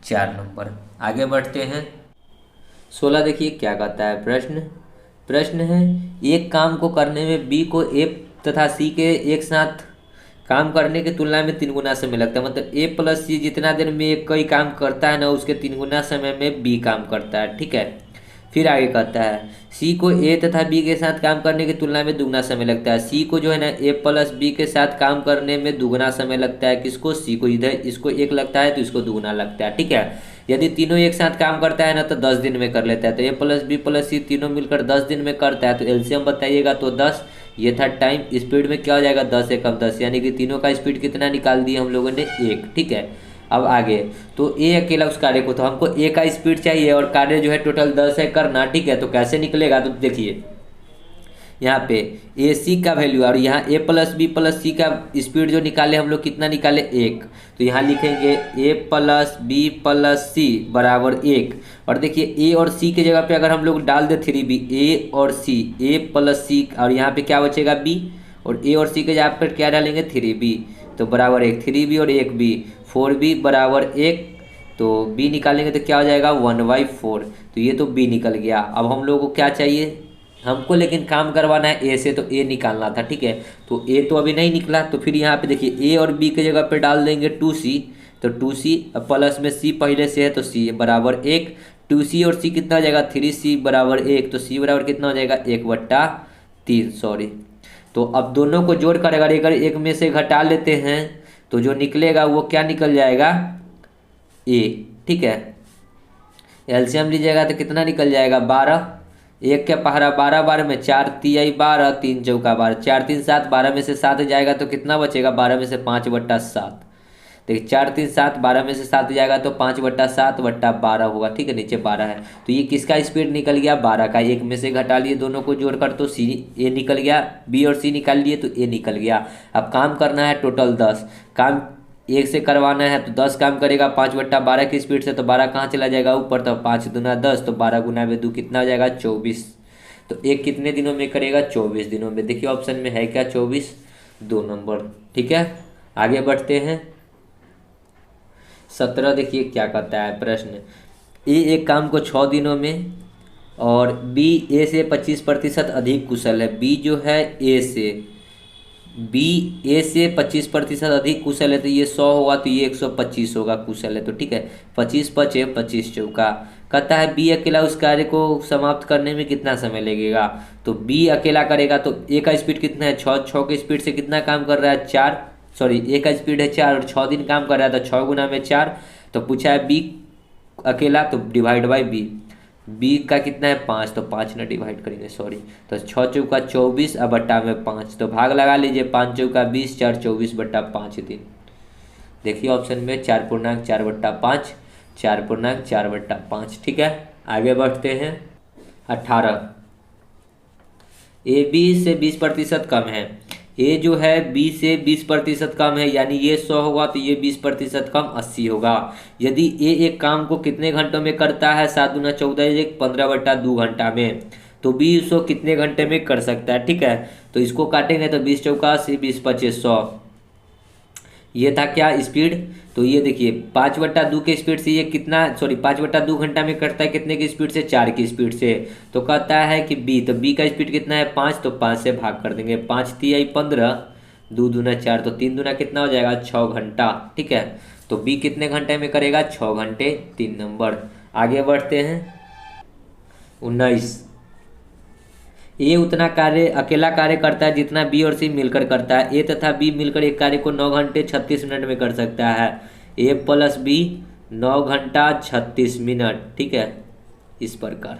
4 नंबर। आगे बढ़ते हैं 16। देखिए क्या कहता है प्रश्न है, एक काम को करने में बी को ए तथा सी के एक साथ काम करने की तुलना में 3 गुना समय लगता है। मतलब ए प्लस सी जितना देर में एक कोई काम करता है ना, उसके 3 गुना समय में बी काम करता है, ठीक है। फिर आगे कहता है सी को ए तथा बी के साथ काम करने की तुलना में दुगना समय लगता है। सी को जो है ना ए प्लस बी के साथ काम करने में दुगना समय लगता है। किसको, सी को। इधर इसको 1 लगता है तो इसको दुगना लगता है, ठीक है। यदि तीनों एक साथ काम करता है ना तो 10 दिन में कर लेता है। तो ए प्लस बी प्लस सी तीनों मिलकर 10 दिन में करता है। तो एलसीएम बताइएगा। तो 10, ये था टाइम। स्पीड में क्या हो जाएगा 10 एकम 10, यानी कि तीनों का स्पीड कितना निकाल दिए हम लोगों ने 1, ठीक है। अब आगे तो ए अकेला उस कार्य को, तो हमको ए का स्पीड चाहिए और कार्य जो है टोटल 10 है करना, ठीक है। तो कैसे निकलेगा, तो देखिए यहाँ पे ए सी का वैल्यू और यहाँ ए प्लस बी प्लस सी का स्पीड जो निकाले हम लोग, कितना निकाले 1। तो यहाँ लिखेंगे ए प्लस बी प्लस सी बराबर 1। और देखिए ए और सी की जगह पे अगर हम लोग डाल दे 3b, ए और सी, ए प्लस सी, और यहाँ पे क्या बचेगा बी, और ए और सी के जगह पर क्या डालेंगे 3b, तो बराबर 1, 3b और 1b, 4b बराबर 1। तो b निकालेंगे तो क्या हो जाएगा 1/4। तो ये तो b निकल गया। अब हम लोगों को क्या चाहिए, हमको लेकिन काम करवाना है ए से, तो ए निकालना था, ठीक है। तो ए तो अभी नहीं निकला, तो फिर यहाँ पे देखिए ए और बी के जगह पे डाल देंगे 2c। तो 2c प्लस में c पहले से है तो c बराबर 1। 2c और c कितना हो जाएगा 3c बराबर 1। तो c बराबर कितना हो जाएगा 1/3, सॉरी। तो अब दोनों को जोड़ कर अगर एक में से घटा लेते हैं तो जो निकलेगा वो क्या निकल जाएगा ए, ठीक है। एलसीएम लीजिएगा तो कितना निकल जाएगा 12। 1 के पहाड़ा 12 12 में 4 तिहाई 12, 3 चौका 12, 4 3 7, 12 में से 7 जाएगा तो कितना बचेगा 12 में से 5/7। देखिए 4 3 7, 12 में से 7 जाएगा तो 5/7/12 होगा, ठीक है। नीचे 12 है तो ये किसका स्पीड निकल गया 12 का। 1 में से घटा लिए दोनों को जोड़कर तो सी ए निकल गया, बी और सी निकाल लिए तो ए निकल गया। अब काम करना है टोटल 10 काम, 1 से करवाना है तो 10 काम करेगा 5/12 की स्पीड से। तो 12 कहाँ चला जाएगा ऊपर, तो 5 दूना 10, तो 12 गुना में 2 कितना हो जाएगा 24। तो एक कितने दिनों में करेगा 24 दिनों में। देखिए ऑप्शन में है क्या 24, 2 नंबर, ठीक है। आगे बढ़ते हैं 17। देखिए क्या कहता है प्रश्न, ए एक काम को 6 दिनों में और बी ए से 25% अधिक कुशल है। बी जो है ए से 25% अधिक कुशल है। तो ये 100 होगा तो ये 125 होगा कुशल है, तो ठीक है। 25 5 25 चौका। कहता है बी अकेला उस कार्य को समाप्त करने में कितना समय लगेगा। तो बी अकेला करेगा तो ए का स्पीड कितना है 6, 6 के स्पीड से कितना काम कर रहा है 4, सॉरी ए का स्पीड है 4 और 6 दिन काम कर रहा है तो 6 गुना में 4। तो पूछा है बी अकेला तो डिवाइड बाई बी का कितना है 5, तो 5 ने डिवाइड करेंगे, सॉरी। तो 6 चौका 24 अब बट्टा में 5, तो भाग लगा लीजिए 5 चौका 20, 4 24/5 दिन। देखिए ऑप्शन में 4.4/5, 4.4/5, ठीक है। आगे बढ़ते हैं 18। ए बी से 20% कम है, ए जो है बी से 20% कम है, यानी ये 100 होगा तो ये 20% कम 80 होगा। यदि ए एक काम को कितने घंटों में करता है, 7 दूना 14 एक 15/2 घंटा में, तो बी उसको कितने घंटे में कर सकता है। ठीक है, तो इसको काटेंगे तो 20 चौका 80, 20 25 100। ये था क्या, स्पीड। तो ये देखिए 5/2 के स्पीड से ये कितना, सॉरी 5/2 घंटा में करता है कितने की स्पीड से, 4 की स्पीड से। तो कहता है कि बी, तो बी का स्पीड कितना है 5, तो 5 से भाग कर देंगे, 5 तिया 15, 2 दूना 4, तो 3 दूना कितना हो जाएगा 6 घंटा। ठीक है, तो बी कितने घंटे में करेगा, 6 घंटे, 3 नंबर। आगे बढ़ते हैं 19। ए उतना कार्य अकेला कार्य करता है जितना बी और सी मिलकर करता है। ए तथा बी मिलकर एक कार्य को 9 घंटे 36 मिनट में कर सकता है। ए प्लस बी 9 घंटा 36 मिनट। ठीक है, इस प्रकार।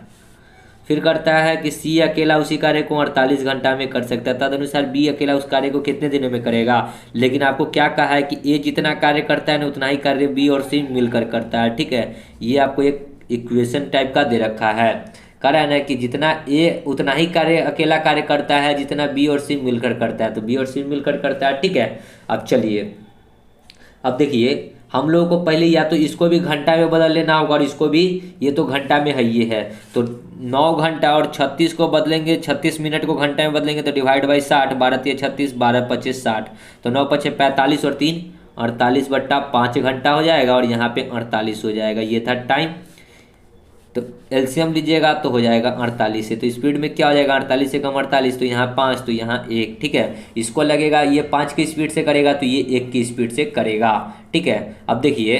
फिर करता है कि सी अकेला उसी कार्य को 48 घंटा में कर सकता है। तदनुसार बी अकेला उस कार्य को कितने दिनों में करेगा। लेकिन आपको क्या कहा है कि ए जितना कार्य करता है ना उतना ही कार्य बी और सी मिलकर करता है। ठीक है, ये आपको एक इक्वेशन टाइप का दे रखा है। कारण है कि जितना ए उतना ही कार्य अकेला कार्य करता है जितना बी और सी मिलकर करता है, तो बी और सी मिलकर करता है। ठीक है, अब चलिए, अब देखिए हम लोगों को पहले या तो इसको भी घंटा में बदल लेना होगा और इसको भी, ये तो घंटा में है ये है, तो 9 घंटा और 36 को बदलेंगे, 36 मिनट को घंटे में बदलेंगे तो डिवाइड बाई 60, 12 तिया 36, 12 25 60, तो 9 पचे 45 और 3 48/5 घंटा हो जाएगा और यहाँ पे 48 हो जाएगा। ये था टाइम। तो एलसीएम लीजिएगा तो हो जाएगा 48 से, तो स्पीड में क्या हो जाएगा 48 से कम 48, तो यहाँ 5, तो यहाँ 1। ठीक है, इसको लगेगा ये 5 की स्पीड से करेगा तो ये 1 की स्पीड से करेगा। ठीक है, अब देखिए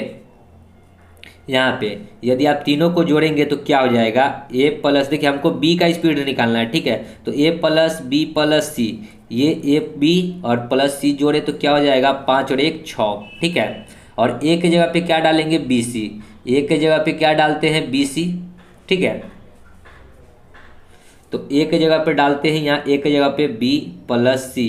यहाँ पे यदि आप तीनों को जोड़ेंगे तो क्या हो जाएगा, ए प्लस, देखिए हमको बी का स्पीड निकालना है। ठीक है, तो ए प्लस बी प्लस सी, ये ए बी और प्लस सी जोड़े तो क्या हो जाएगा 5 और 1 6। ठीक है, और ए की जगह पे क्या डालेंगे बी सी, ए के जगह पे क्या डालते हैं बी सी। ठीक है, तो ए के जगह पे डालते हैं यहाँ ए के जगह पे बी प्लस सी,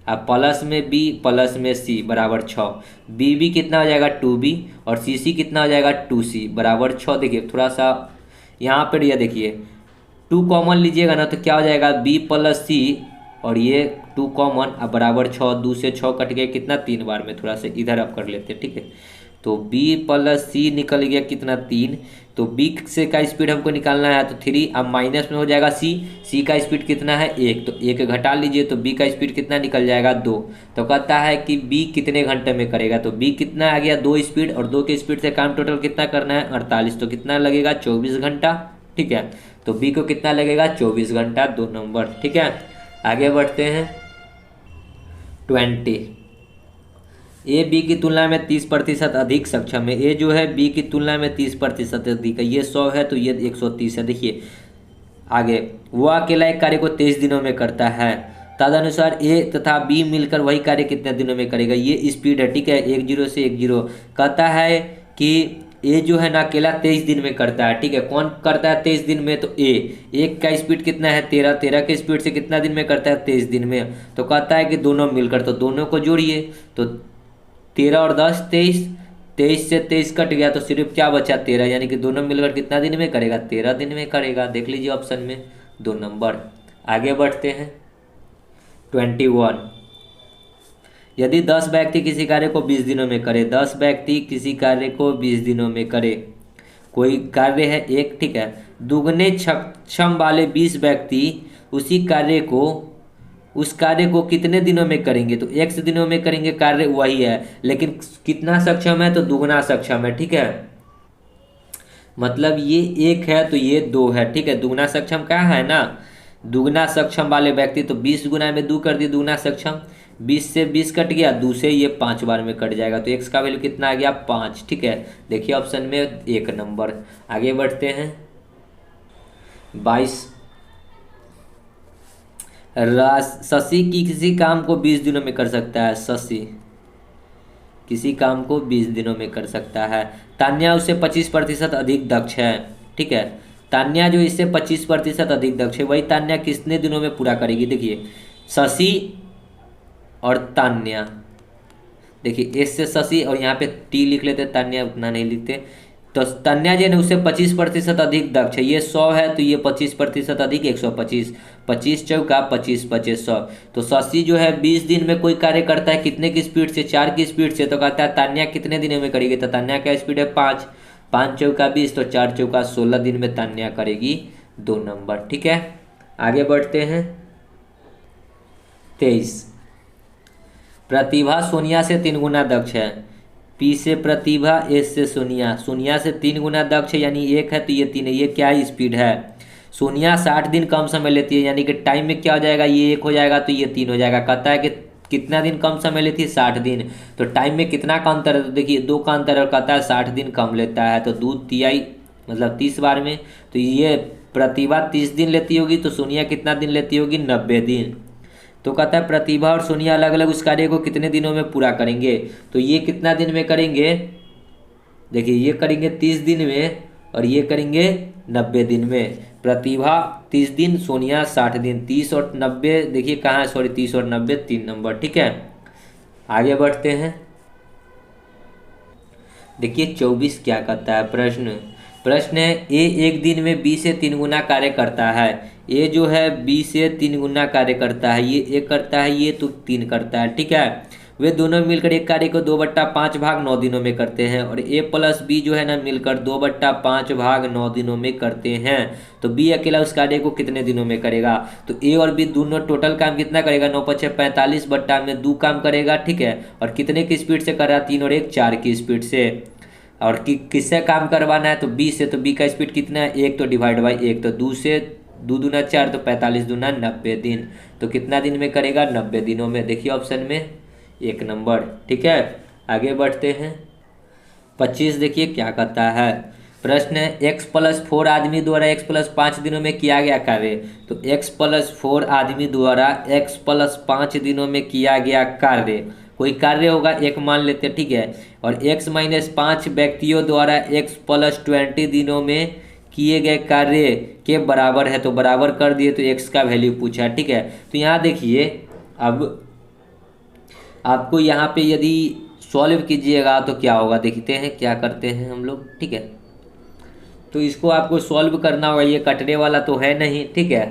अब प्लस में बी प्लस में सी बराबर 6, बी बी कितना हो जाएगा 2b और सी सी कितना हो जाएगा 2c बराबर 6। देखिए थोड़ा सा यहाँ पर यह देखिए 2 कॉमन लीजिएगा ना तो क्या हो जाएगा b प्लस सी, और ये 2 कॉमन, अब बराबर 6, 2 से 6 कट गया कितना 3 बार में, थोड़ा सा इधर अप कर लेते हैं। ठीक है, तो b प्लस सी निकल गया कितना 3, तो b से का स्पीड हमको निकालना है तो 3, अब माइनस में हो जाएगा c का स्पीड कितना है 1, तो 1 घटा लीजिए तो b का स्पीड कितना निकल जाएगा 2। तो कहता है कि b कितने घंटे में करेगा, तो b कितना आ गया 2 स्पीड, और 2 के स्पीड से काम टोटल कितना करना है 48, तो कितना लगेगा 24 घंटा। ठीक है, तो b को कितना लगेगा 24 घंटा, 2 नंबर। ठीक है, आगे बढ़ते हैं 20। ए बी की तुलना में 30% अधिक सक्षम है। ए जो है बी की तुलना में 30% अधिक है, ये 100 है तो ये 130 है। देखिए आगे, वह अकेला एक कार्य को 23 दिनों में करता है। तदनुसार ए तथा बी मिलकर वही कार्य कितने दिनों में करेगा, ये स्पीड है। ठीक है, 1 0 से 1 0 कहता है कि ए जो है ना अकेला 23 दिन में करता है। ठीक है, कौन करता है 23 दिन में, तो ए, एक का स्पीड कितना है 13, 13 के स्पीड से कितना दिन में करता है 23 दिन में। तो कहता है कि दोनों मिलकर, तो दोनों को जोड़िए, तो 13 और 10 23, 23 से 23 कट गया तो सिर्फ क्या बचा 13, यानी कि दोनों मिलकर कितना दिन में करेगा 13 दिन में करेगा। देख लीजिए ऑप्शन में 2 नंबर। आगे बढ़ते हैं 21। यदि 10 व्यक्ति किसी कार्य को 20 दिनों में करे, 10 व्यक्ति किसी कार्य को 20 दिनों में करे, कोई कार्य है एक। ठीक है, दुगने क्षम वाले 20 व्यक्ति उस कार्य को कितने दिनों में करेंगे, तो x दिनों में करेंगे, कार्य वही है लेकिन कितना सक्षम है, तो दुगना सक्षम है। ठीक है, मतलब ये 1 है तो ये 2 है। ठीक है, दुगना सक्षम क्या है ना, दुगना सक्षम वाले व्यक्ति, तो 20 गुना में 2 कर दिए दुगना सक्षम, 20 से 20 कट गया, 2 से ये 5 बार में कट जाएगा, तो x का वैल्यू कितना आ गया 5। ठीक है, देखिए ऑप्शन में 1 नंबर। आगे बढ़ते हैं 22। शशि किसी काम को 20 दिनों में कर सकता है। शशि किसी काम को 20 दिनों में कर सकता है। तान्या उससे 25% अधिक दक्ष है। ठीक है, तान्या जो इससे 25% अधिक दक्ष है, वही तान्या कितने दिनों में पूरा करेगी। देखिए शशि और तान्या, देखिए एस से शशि और यहाँ पे टी लिख लेते, तान्या उतना नहीं लिखते। तो तन्या जी ने उससे 25% अधिक दक्ष है, ये 100 है तो ये 25% अधिक 125, 25 चौका 25 25 100। तो शशि जो है 20 दिन में कोई कार्य करता है कितने की स्पीड से, 4 की स्पीड से। तो कहता है तान्या कितने दिनों में करेगी, तो तान्या का स्पीड है 5, 5 चौका 20, तो 4 चौका 16 दिन में तान्या करेगी 2 नंबर। ठीक है, आगे बढ़ते हैं। 23, प्रतिभा सोनिया से 3 गुना दक्ष है। पी से प्रतिभा, एस से सोनिया, सोनिया से 3 गुना दक्ष है यानी 1 है तो ये 3 है। ये क्या स्पीड है, सोनिया 60 दिन कम समय लेती है यानी कि टाइम में क्या हो जाएगा, ये 1 हो जाएगा तो ये 3 हो जाएगा। कहता है कि कितना दिन कम समय लेती है, 60 दिन। तो टाइम में कितना का अंतर है, तो देखिए 2 का अंतर है। कहता है 60 दिन कम लेता है तो दूध तिहाई मतलब 30 बार में। तो ये प्रतिभा 30 दिन लेती होगी तो सोनिया कितना दिन लेती होगी, 90 दिन। तो कहता है प्रतिभा और सोनिया अलग अलग उस कार्य को कितने दिनों में पूरा करेंगे, तो ये कितना दिन में करेंगे, देखिए ये करेंगे 30 दिन में और ये करेंगे 90 दिन में। प्रतिभा 30 दिन, सोनिया 60 दिन। 30 और 90 देखिए कहाँ है, सॉरी 30 और 90 3 नंबर। ठीक है, आगे बढ़ते हैं। देखिए 24 क्या कहता है, प्रश्न है ए एक दिन में बी से 3 गुना कार्य करता है। ए जो है बी से 3 गुना कार्य करता है, ये 1 करता है, ये तो 3 करता है। ठीक है, वे दोनों मिलकर एक कार्य को 2/5 भाग 9 दिनों में करते हैं और ए प्लस बी जो है ना मिलकर 2/5 भाग 9 दिनों में करते हैं। तो बी अकेला उस कार्य को कितने दिनों में करेगा, तो ए और बी दोनों टोटल काम कितना करेगा, 9 × 5 = 45 बट्टा में 2 काम करेगा। ठीक है, और कितने की स्पीड से कर रहा है, 3 और 1 4 की स्पीड से। और किससे काम करवाना है, तो बी से। तो बी का स्पीड कितना है, 1 तो डिवाइड बाई 1, तो 2 से 2 दूना 4 तो 45 दूना 90 दिन। तो कितना दिन में करेगा, 90 दिनों में। देखिए ऑप्शन में 1 नंबर। ठीक है, आगे बढ़ते हैं। 25 देखिए क्या कहता है, प्रश्न है x+4 आदमी द्वारा x+5 दिनों में किया गया कार्य। तो x+4 आदमी द्वारा x+5 दिनों में किया गया कार्य, कोई कार्य होगा एक मान लेते हैं। ठीक है, और x-5 व्यक्तियों द्वारा x+20 दिनों में किए गए कार्य के बराबर है। तो बराबर कर दिए तो x का वैल्यू पूछा। ठीक है, तो यहाँ देखिए अब आपको यहाँ पे यदि सॉल्व कीजिएगा तो क्या होगा, देखते हैं क्या करते हैं हम लोग। ठीक है, तो इसको आपको सॉल्व करना होगा, ये कटने वाला तो है नहीं। ठीक है,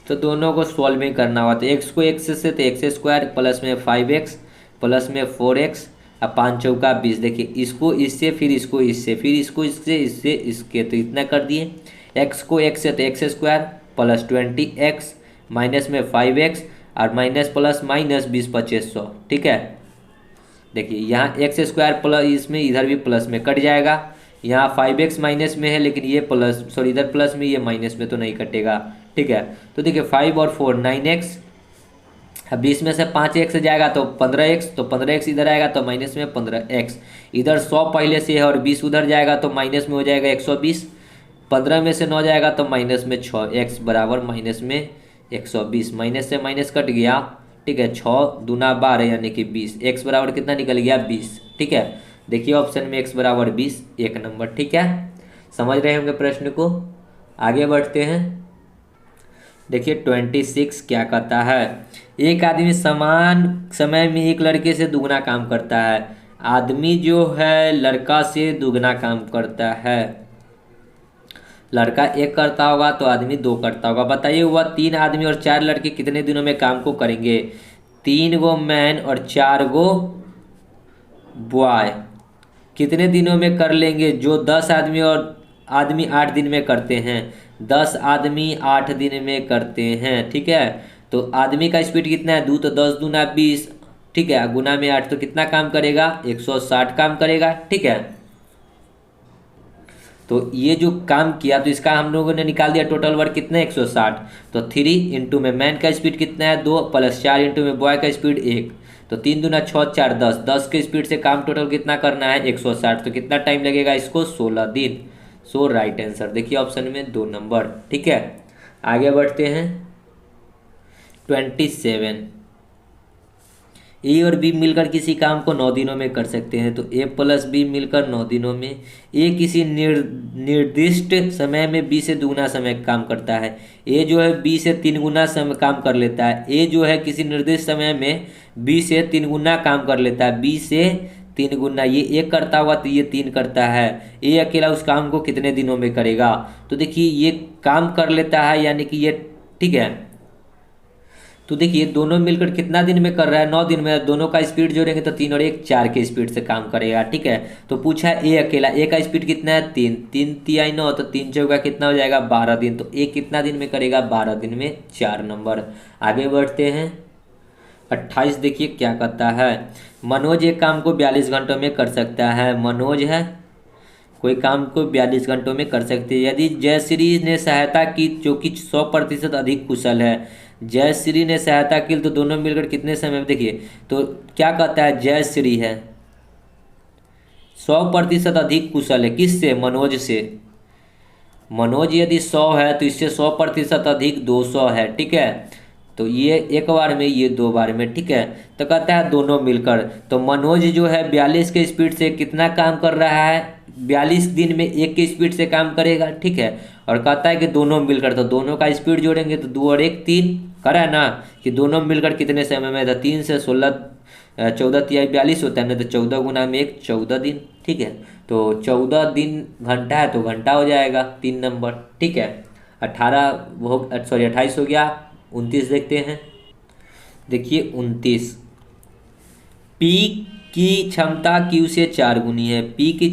तो दोनों को सॉल्व ही करना होगा। तो x को x से तो x² प्लस में 5x प्लस में 4x अब 5 चौका 20। देखिए इसको इससे, फिर इसको इससे, फिर इसको इससे, इससे इसके, तो इतना कर दिए। x को x से तो x² प्लस 20x माइनस में 5x और माइनस प्लस माइनस 20 2500। ठीक है, देखिए यहाँ x² प्लस, इसमें इधर भी प्लस में कट जाएगा। यहाँ 5x माइनस में है लेकिन ये प्लस, सॉरी इधर प्लस में, ये माइनस में तो नहीं कटेगा। ठीक है, तो देखिए 5 और 4 9x, अब 20 में से 5x जाएगा तो 15x, तो 15x इधर आएगा तो माइनस में 15x। इधर 100 पहले से है और 20 उधर जाएगा तो माइनस में हो जाएगा 120। 15 में से 9 जाएगा तो माइनस में 6x बराबर माइनस में 120। माइनस से माइनस कट गया। ठीक है, 6 दूना 12 यानी कि 20। x बराबर कितना निकल गया, 20। ठीक है, देखिए ऑप्शन में x बराबर 20 1 नंबर। ठीक है, समझ रहे होंगे प्रश्न को, आगे बढ़ते हैं। देखिए 26 क्या कहता है, एक आदमी समान समय में एक लड़के से दुगना काम करता है। आदमी जो है लड़का से दुगना काम करता है। लड़का 1 करता होगा तो आदमी 2 करता होगा। बताइए वह 3 आदमी और 4 लड़के कितने दिनों में काम को करेंगे। 3 गो मैन और 4 गो बॉय कितने दिनों में कर लेंगे, जो 10 आदमी और आदमी 8 दिन में करते हैं। 10 आदमी 8 दिन में करते हैं। ठीक है, तो आदमी का स्पीड कितना है, 2 तो 10 दूना 20। ठीक है, गुना में 8 तो कितना काम करेगा, 160 काम करेगा। ठीक है, तो ये जो काम किया तो इसका हम लोगों ने निकाल दिया टोटल वर्क कितना, 160। तो 3 इंटू में मैन का स्पीड कितना है 2 प्लस 4 इंटू में बॉय का स्पीड 1, तो 3 दूना 6 4 10, 10 के स्पीड से काम टोटल कितना करना है 160। तो कितना टाइम लगेगा इसको, 16 दिन। सो राइट आंसर देखिए ऑप्शन में 2 नंबर। ठीक है, आगे बढ़ते हैं। 27 ए और बी मिलकर किसी काम को 9 दिनों में कर सकते हैं। तो ए प्लस बी मिलकर 9 दिनों में। ए किसी निर्दिष्ट समय में बी से दुगुना समय काम करता है। ए जो है बी से 3 गुना समय काम कर लेता है। ए जो है किसी निर्दिष्ट समय में बी से 3 गुना काम कर लेता है। बी से तीन गुना ये एक करता होगा तो ये तीन करता है। ये अकेला उस काम को कितने दिनों में करेगा? तो देखिए ये काम कर लेता है, यानी कि ये ठीक है। तो देखिए दोनों मिलकर कितना दिन में कर रहा है? 9 दिन में। दोनों का स्पीड जोड़ेंगे तो 3 और 1 4 के स्पीड से काम करेगा, ठीक है। तो पूछा है ए अकेला, ए का स्पीड कितना है? 3, 3 तिहाई 9, तो 3 चौका कितना हो जाएगा? 12 दिन। तो ए कितना दिन में करेगा? 12 दिन में। 4 नंबर। आगे बढ़ते हैं। 28 देखिए क्या कहता है। मनोज एक काम को 42 घंटों में कर सकता है। मनोज है, कोई काम को 42 घंटों में कर सकते हैं। यदि जयश्री ने सहायता की जो कि 100% अधिक कुशल है, जयश्री ने सहायता की तो दोनों मिलकर कितने समय में? देखिए तो क्या कहता है, जयश्री है 100% अधिक कुशल है, किससे? मनोज से। मनोज यदि 100 है तो इससे 100% अधिक 200 है, ठीक है। तो ये एक बार में, ये 2 बार में, ठीक है। तो कहता है दोनों मिलकर, तो मनोज जो है 42 के स्पीड से कितना काम कर रहा है? 42 दिन में 1 के स्पीड से काम करेगा, ठीक है। और कहता है कि दोनों मिलकर, तो दोनों का स्पीड जोड़ेंगे तो 2 और 1 3 करा है ना, कि दोनों मिलकर कितने समय में? तो 3 से 16 14 तिहाई 42 होता है ना, तो 14 गुना में 1 14 दिन, ठीक है। तो 14 दिन घंटा है तो घंटा हो जाएगा 3 नंबर, ठीक है। 28 हो गया। 29 देखते हैं। देखिए 29, पी की क्षमता क्यू से 4 गुनी है। पी की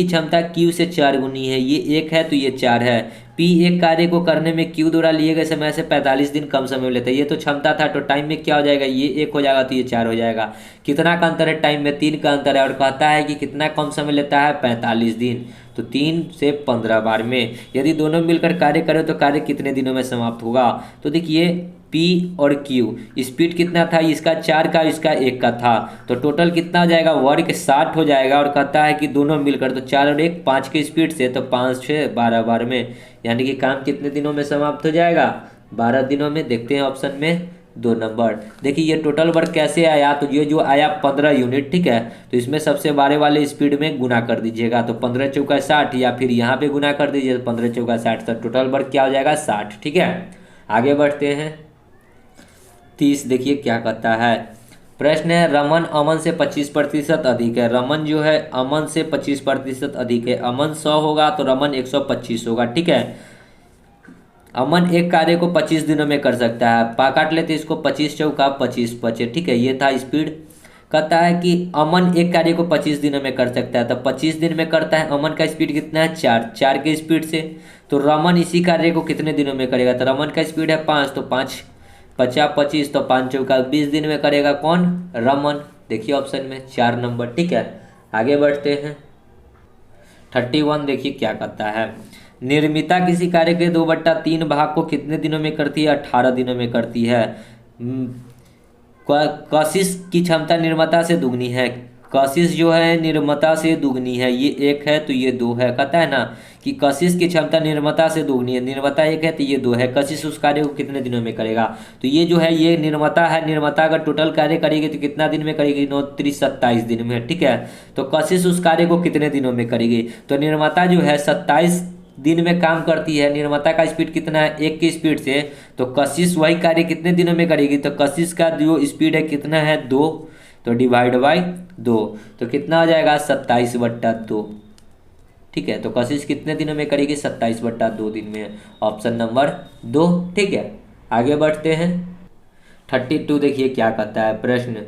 क्षमता क्यू से 4 गुनी है। ये 1 है तो ये 4 है। पी एक कार्य को करने में क्यू द्वारा लिए गए समय से 45 दिन कम समय लेता है। ये तो क्षमता था, तो टाइम में क्या हो जाएगा? ये 1 हो जाएगा तो ये 4 हो जाएगा। कितना का अंतर है? टाइम में 3 का अंतर है। और कहता है कि कितना कम समय लेता है? 45 दिन। तो 3 से 15 बार में यदि दोनों मिलकर कार्य करें तो कार्य कितने दिनों में समाप्त होगा? तो देखिए पी और क्यू स्पीड कितना था? इसका 4 का, इसका 1 का था। तो टोटल कितना हो जाएगा? वर्ग 60 हो जाएगा। और कहता है कि दोनों मिलकर, तो 4 और 1 5 के स्पीड से, तो 5 6 12 बार में, यानी कि काम कितने दिनों में समाप्त हो जाएगा? 12 दिनों में। देखते हैं ऑप्शन में 2 नंबर। देखिए ये टोटल वर्क कैसे आया? तो ये जो आया 15 यूनिट, ठीक है। तो इसमें सबसे बारे वाले स्पीड में गुना कर दीजिएगा, तो 15 चौका 60, या फिर यहाँ पे गुना कर दीजिए तो 15 चौका 60। तो टोटल वर्क क्या हो जाएगा? 60, ठीक है। आगे बढ़ते हैं। 30 देखिए क्या कहता है। प्रश्न है, रमन अमन से 25% अधिक है। रमन जो है अमन से 25% अधिक है। अमन 100 होगा तो रमन 125 होगा, ठीक है। अमन एक कार्य को 25 दिनों में कर सकता है। काट लेते इसको, 25 चौका 25 बचे, ठीक है। ये था स्पीड। कहता है कि अमन एक कार्य को 25 दिनों में कर सकता है, तो 25 दिन में करता है। अमन का स्पीड कितना है? 4 के स्पीड से। तो रमन इसी कार्य को कितने दिनों में करेगा? तो रमन का स्पीड है 5, तो 5 50 25, तो 5 चौका 20 दिन में करेगा। कौन? रमन। देखिए ऑप्शन में 4 नंबर, ठीक है। आगे बढ़ते हैं। 31 देखिए क्या कहता है। निर्मिता किसी कार्य के 2/3 भाग को कितने दिनों में करती है? 18 दिनों में करती है। कशिश की क्षमता निर्माता से दुगनी है। कशिश जो है निर्माता से दुगनी है। ये 1 है तो ये 2 है। कहता है ना कि कशिश की क्षमता निर्माता से दुगनी है। निर्माता 1 है तो ये 2 है। कशिश उस कार्य को कितने दिनों में करेगा? तो ये जो है ये निर्माता है। निर्माता अगर टोटल कार्य करेगी तो कितना दिन में करेगी? 9 30 27 दिन में, ठीक है। तो कशिश उस कार्य को कितने दिनों में करेगी? तो निर्माता जो है 27 दिन में काम करती है। निर्माता का स्पीड कितना है? 1 की स्पीड से। तो कशिश वही कार्य कितने दिनों में करेगी? तो कशिश का जो स्पीड है कितना है? 2, तो डिवाइड बाई 2, तो कितना हो जाएगा? 27/2, ठीक है। तो कशिश कितने दिनों में करेगी? 27/2 दिन में। ऑप्शन नंबर 2, ठीक है। आगे बढ़ते हैं। 32 देखिए क्या कहता है। प्रश्न,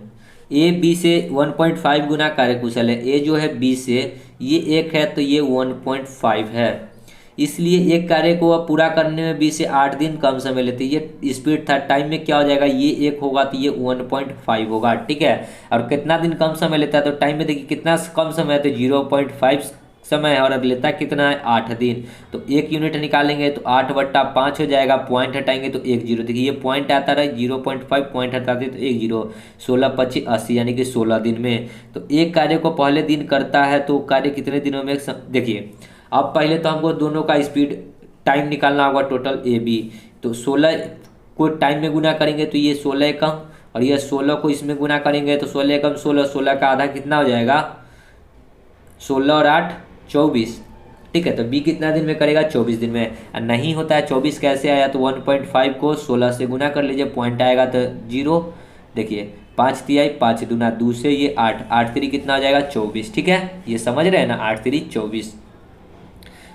ए बी से 1.5 गुना कार्यकुशल है। ए जो है बी से, ये 1 है तो ये 1.5 है। इसलिए एक कार्य को अब पूरा करने में 20 से 8 दिन कम समय लेते हैं। ये स्पीड था। टाइम में क्या हो जाएगा? ये 1 होगा तो ये 1.5 होगा, ठीक है। और कितना दिन कम समय लेता है? तो टाइम में देखिए कितना कम समय है, तो 0.5 समय है। और अब लेता कितना है? 8 दिन। तो 1 यूनिट निकालेंगे तो 8/5 हो जाएगा। पॉइंट हटाएंगे तो 1 0। देखिए ये पॉइंट आता रहा 0.5, पॉइंट हटाते तो 1 0। 16 25 80, यानी कि 16 दिन में। तो एक कार्य को पहले दिन करता है तो कार्य कितने दिनों में? देखिए अब पहले तो हमको दोनों का स्पीड टाइम निकालना होगा, टोटल ए बी। तो 16 को टाइम में गुना करेंगे तो ये 16 एकम, और ये 16 को इसमें गुना करेंगे तो 16 एकम 16, 16 का आधा कितना हो जाएगा? 16 और 8 24, ठीक है। तो बी कितना दिन में करेगा? 24 दिन में। नहीं होता है 24 कैसे आया? तो 1.5 को 16 से गुना कर लीजिए, पॉइंट आएगा तो 0। देखिए 5 तिहाई 5 दूना 2 से ये 8, 8 3 कितना हो जाएगा 24। ठीक है, ये समझ रहे हैं ना, 8 3 24,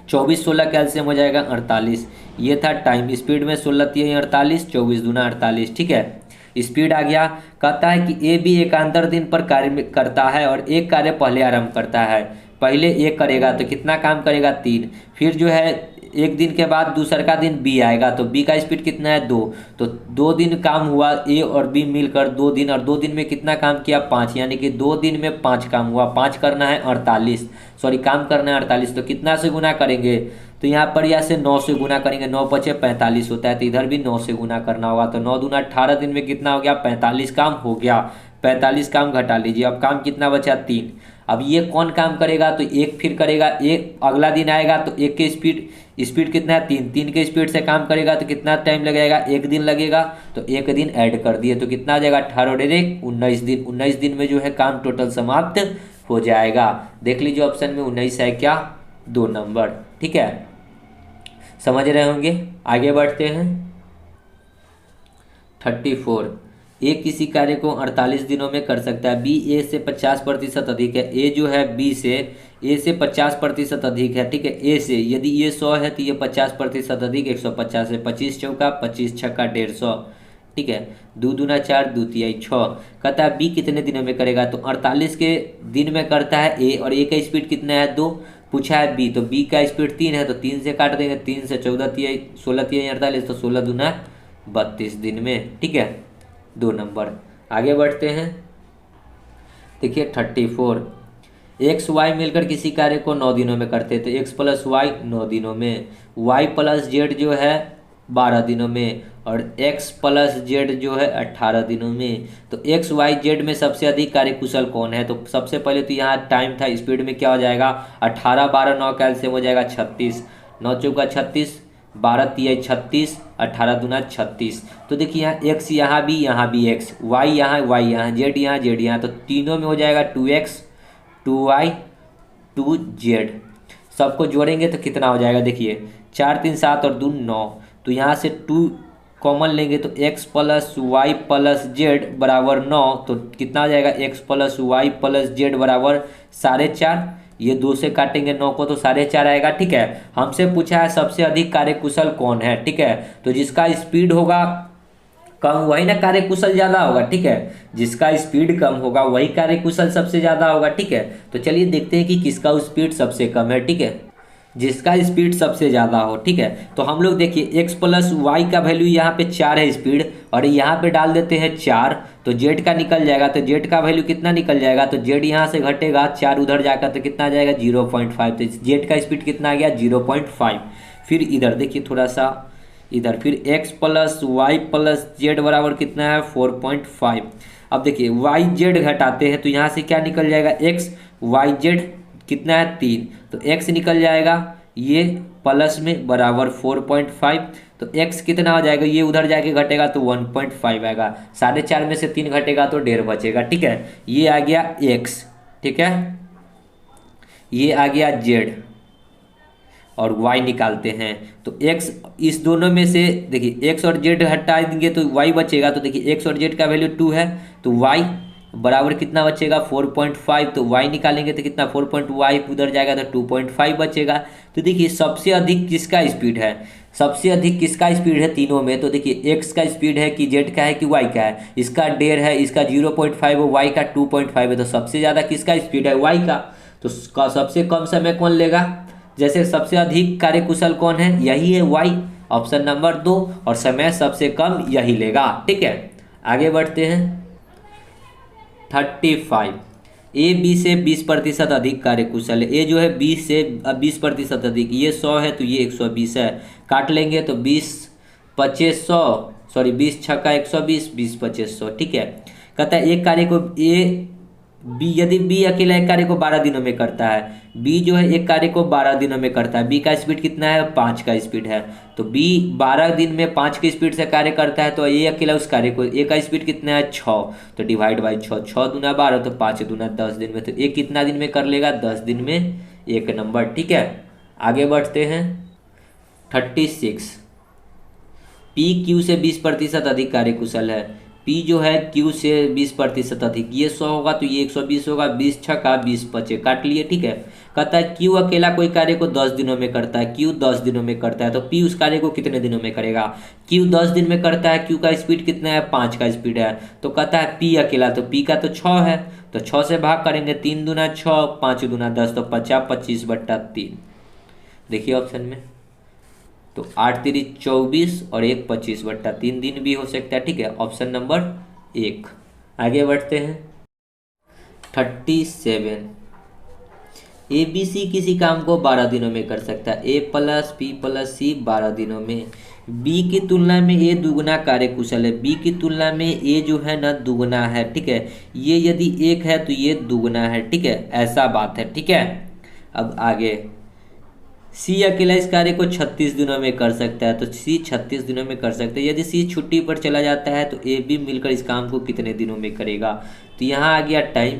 24 16 कैल्सियम हो जाएगा 48। ये था टाइम, स्पीड में 16 तिहाई 48, 24 दूना 48। ठीक है, स्पीड आ गया। कहता है कि ए बी एकांतर दिन पर कार्य करता है और एक कार्य पहले आरंभ करता है। पहले एक करेगा तो कितना काम करेगा 3, फिर जो है एक दिन के बाद दूसर का दिन बी आएगा तो बी का स्पीड कितना है 2, तो 2 दिन काम हुआ ए और बी मिलकर 2 दिन, और 2 दिन में कितना काम किया 5, यानी कि 2 दिन में 5 काम हुआ। 5 करना है 48, सॉरी काम करना है 48, तो कितना से गुना करेंगे, तो यहाँ पर या से 9 से गुना करेंगे, 9 पचे 45 होता है, तो इधर भी 9 से गुना करना होगा। तो 9 दूना 18 दिन में कितना हो गया 45 काम हो गया। 45 काम घटा लीजिए, अब काम कितना बचा 3। अब ये कौन काम करेगा, तो एक फिर करेगा, एक अगला दिन आएगा तो एक के स्पीड कितना है 3, 3 के स्पीड से काम करेगा तो कितना टाइम लगेगा, एक दिन लगेगा। तो एक दिन ऐड कर दिए तो कितना आ जाएगा 18 और 1 19 दिन। 19 दिन में जो है काम टोटल समाप्त हो जाएगा। देख लीजिए ऑप्शन में 19 है क्या, 2 नंबर। ठीक है, समझ रहे होंगे। आगे बढ़ते हैं। 34, ए किसी कार्य को 48 दिनों में कर सकता है, बी ए से 50% अधिक है। ए जो है बी से, ए से 50% अधिक है। ठीक है, ए से यदि ये 100 है तो ये 50% अधिक 150 है। 25 चौका 25 छक्का 150। ठीक है, 2 दूना 4 2 तिहाई 6। कहता है बी कितने दिनों में करेगा, तो 48 के दिन में करता है ए, और ए का स्पीड कितना है 2, पूछा है बी, तो बी का स्पीड 3 है तो 3 से काट देंगे, 3 से 14 तिहाई 16 तिहाई 48, तो 16 दूना 32 दिन में। ठीक है, 2 नंबर। आगे बढ़ते हैं। देखिए 34, एक्स वाई मिलकर किसी कार्य को 9 दिनों में करते हैं, तो एक्स प्लस वाई 9 दिनों में, वाई प्लस जेड जो है 12 दिनों में, और एक्स प्लस जेड जो है 18 दिनों में। तो एक्स वाई जेड में सबसे अधिक कार्यकुशल कौन है, तो सबसे पहले तो यहाँ टाइम था, स्पीड में क्या हो जाएगा 18 12 9 कैल्सियम हो जाएगा 36, 9 चौका 36, 12 तिहाई 36, 18 दूना 36। तो देखिए यहाँ एक्स यहाँ भी एक्स, वाई यहाँ जेड यहाँ, तो तीनों में हो जाएगा 2x 2y 2z। सबको जोड़ेंगे तो कितना हो जाएगा, देखिए 4 3 7 और 2 9, तो यहाँ से 2 कॉमन लेंगे तो x plus Y plus Z बराबर 9, तो कितना हो जाएगा x plus Y plus Z बराबर 4.5। ये 2 से काटेंगे 9 को तो 4.5 आएगा। ठीक है, हमसे पूछा है सबसे अधिक कार्यकुशल कौन है। ठीक है, तो जिसका स्पीड होगा कम वही ना कार्यकुशल ज़्यादा होगा। ठीक है, जिसका स्पीड कम होगा वही कार्यकुशल सबसे ज़्यादा होगा। ठीक है, तो चलिए देखते हैं कि किसका स्पीड सबसे कम है। ठीक है, जिसका स्पीड सबसे ज़्यादा हो। ठीक है, तो हम लोग देखिए x प्लस वाई का वैल्यू यहाँ पे 4 है स्पीड, और यहाँ पे डाल देते हैं 4, तो जेड का निकल जाएगा, तो जेड का वैल्यू कितना निकल जाएगा, तो जेड यहाँ से घटेगा 4 उधर जाकर तो कितना आ जाएगा 0.5, तो जेड का स्पीड कितना आ गया 0.5। फिर इधर देखिए थोड़ा सा इधर, फिर x plus Y plus Z बराबर कितना है 4.5। अब देखिए वाई जेड घटाते हैं तो यहाँ से क्या निकल जाएगा x, वाई जेड कितना है 3, तो x निकल जाएगा ये प्लस में बराबर 4.5, तो x कितना हो जाएगा, ये उधर जाके घटेगा तो 1.5 आएगा, 4.5 में से 3 घटेगा तो 1.5 बचेगा। ठीक है, ये आ गया x। ठीक है, ये आ गया z, और y निकालते हैं तो x, इस दोनों में से देखिए x और z हटा देंगे तो y बचेगा, तो देखिए x और z का वैल्यू 2 है तो y बराबर कितना बचेगा 4.5, तो y निकालेंगे तो कितना 4.y उधर जाएगा तो 2.5 बचेगा। तो देखिए सबसे अधिक किसका स्पीड है, सबसे अधिक किसका स्पीड है तीनों में, तो देखिए x का स्पीड है कि z का है कि y का है, इसका 1.5 है, इसका 0.5 है, y का 2.5 है, तो सबसे ज़्यादा किसका स्पीड है y का। तो सबसे कम समय कौन लेगा, जैसे सबसे अधिक कार्यकुशल कौन है, यही है y, ऑप्शन नंबर 2, और समय सबसे कम यही लेगा। ठीक है, आगे बढ़ते हैं। 35, ए बी से 20% अधिक कार्यकुशल है। ए जो है 20 से 20% अधिक, ये 100 है तो ये 120 है, काट लेंगे तो 20 25 100, सॉरी 20 छक्का 120, 20 25 100। ठीक है, कहता है एक कार्य को बी, यदि बी अकेला एक कार्य को 12 दिनों में करता है, बी जो है एक कार्य को 12 दिनों में करता है, बी का स्पीड कितना है 5 का स्पीड है, तो बी 12 दिन में 5 की स्पीड से कार्य करता है, तो ये अकेला उस कार्य को, ए का स्पीड कितना है 6, तो डिवाइड बाई 6, 6 दूना 12, तो 5 दूना 10 दिन में, तो एक कितना दिन में कर लेगा 10 दिन में 1 नंबर। ठीक है, आगे बढ़ते हैं। 36, पी क्यू से 20% अधिक कार्यकुशल है, पी जो है क्यू से 20% अधिक, ये 100 होगा तो ये 120 होगा, 20 छक्का 20 पचे काट लिए, ठीक है। कहता है क्यू अकेला कोई कार्य को 10 दिनों में करता है, क्यू 10 दिनों में करता है, तो पी उस कार्य को कितने दिनों में करेगा। क्यू 10 दिन में करता है, क्यू का स्पीड कितना है 5 का स्पीड है, तो कहता है पी अकेला, तो पी का तो 6 है, तो 6 से भाग करेंगे, 3 दूना 6, 5 दूना 10, तो 50 25/3। देखिए ऑप्शन में, तो 8 3 24 और 1 25/3 दिन भी हो सकता है, ठीक है। Option number 1। आगे बढ़ते हैं 37। ए बी सी किसी काम को 12 दिनों में कर सकता है, ए प्लस बी प्लस सी 12 दिनों में। बी की तुलना में ए दुगुना कार्यकुशल है, बी की तुलना में ए जो है ना दुगुना है, ठीक है। ये यदि 1 है तो ये दुगुना है, ठीक है, ऐसा बात है, ठीक है। अब आगे, सी अकेला इस कार्य को 36 दिनों में कर सकता है, तो सी 36 दिनों में कर सकता है। यदि सी छुट्टी पर चला जाता है तो ए बी मिलकर इस काम को कितने दिनों में करेगा। तो यहाँ आ गया टाइम,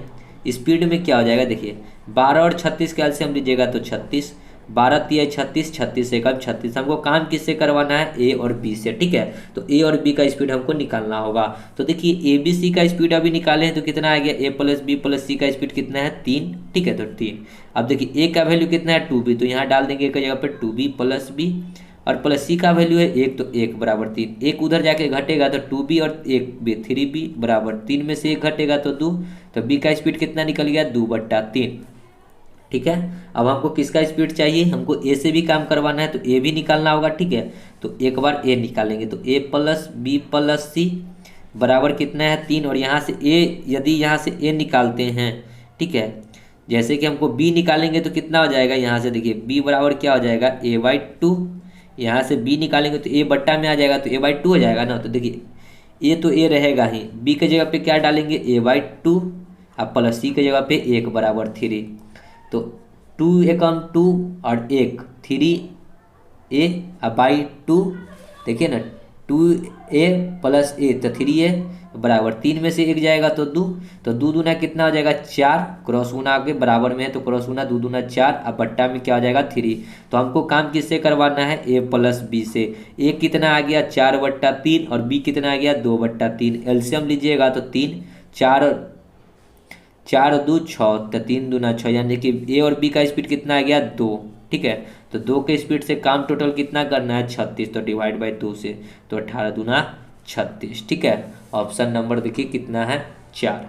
स्पीड में क्या हो जाएगा, देखिए 12 और 36 का एलसीएम लीजिएगा तो 36, 12 तिया 36, 36 से कम 36। हमको काम किससे करवाना है, ए और बी से, ठीक है। तो ए और बी का स्पीड हमको निकालना होगा। तो देखिए ए बी सी का स्पीड अभी निकाले हैं तो कितना आ गया, ए प्लस बी प्लस सी का स्पीड कितना है 3, ठीक है, तो 3। अब देखिए ए का वैल्यू कितना है 2b, तो यहाँ डाल देंगे एक जगह पर 2b प्लस बी, और प्लस सी का वैल्यू है 1, तो 1 बराबर 3। एक उधर जाके घटेगा तो 2b और 1b 3b बराबर 3 में से 1 घटेगा तो 2, तो b का स्पीड कितना निकल गया 2/3, ठीक है। अब हमको किसका स्पीड चाहिए, हमको ए से भी काम करवाना है तो ए भी निकालना होगा, ठीक है। तो एक बार ए निकालेंगे तो ए प्लस बी प्लस सी बराबर कितना है 3, और यहाँ से ए, यदि यहाँ से ए निकालते हैं, ठीक है, जैसे कि हमको b निकालेंगे तो कितना हो जाएगा, यहाँ से देखिए b बराबर क्या हो जाएगा a/2, यहाँ से b निकालेंगे तो a बट्टा में आ जाएगा तो a/2 हो जाएगा ना। तो देखिए a तो a रहेगा ही, b के जगह पे क्या डालेंगे a/2, अब प्लस c के जगह पे 1 बराबर 3, तो 2 एकम 2 और 1 3a/2, देखिए ना 2a प्लस a तो 3a बराबर 3 में से 1 जाएगा तो 2, तो 2 दूना कितना हो जाएगा 4, क्रॉस गुना आगे बराबर में है तो क्रॉस गुना 2 दूना 4, अब बट्टा में क्या हो जाएगा 3। तो हमको काम किससे करवाना है, a प्लस बी से। a कितना आ गया 4/3 और b कितना आ गया 2/3। एलसीएम लीजिएगा तो 3 4 4 2 6, तो 3 दूना 6, यानी कि ए और बी का स्पीड कितना आ गया 2, ठीक है। तो 2 के स्पीड से काम टोटल कितना करना है 36, तो डिवाइड बाई 2 से, तो 18 दूना 36, ठीक है। ऑप्शन नंबर देखिए कितना है 4।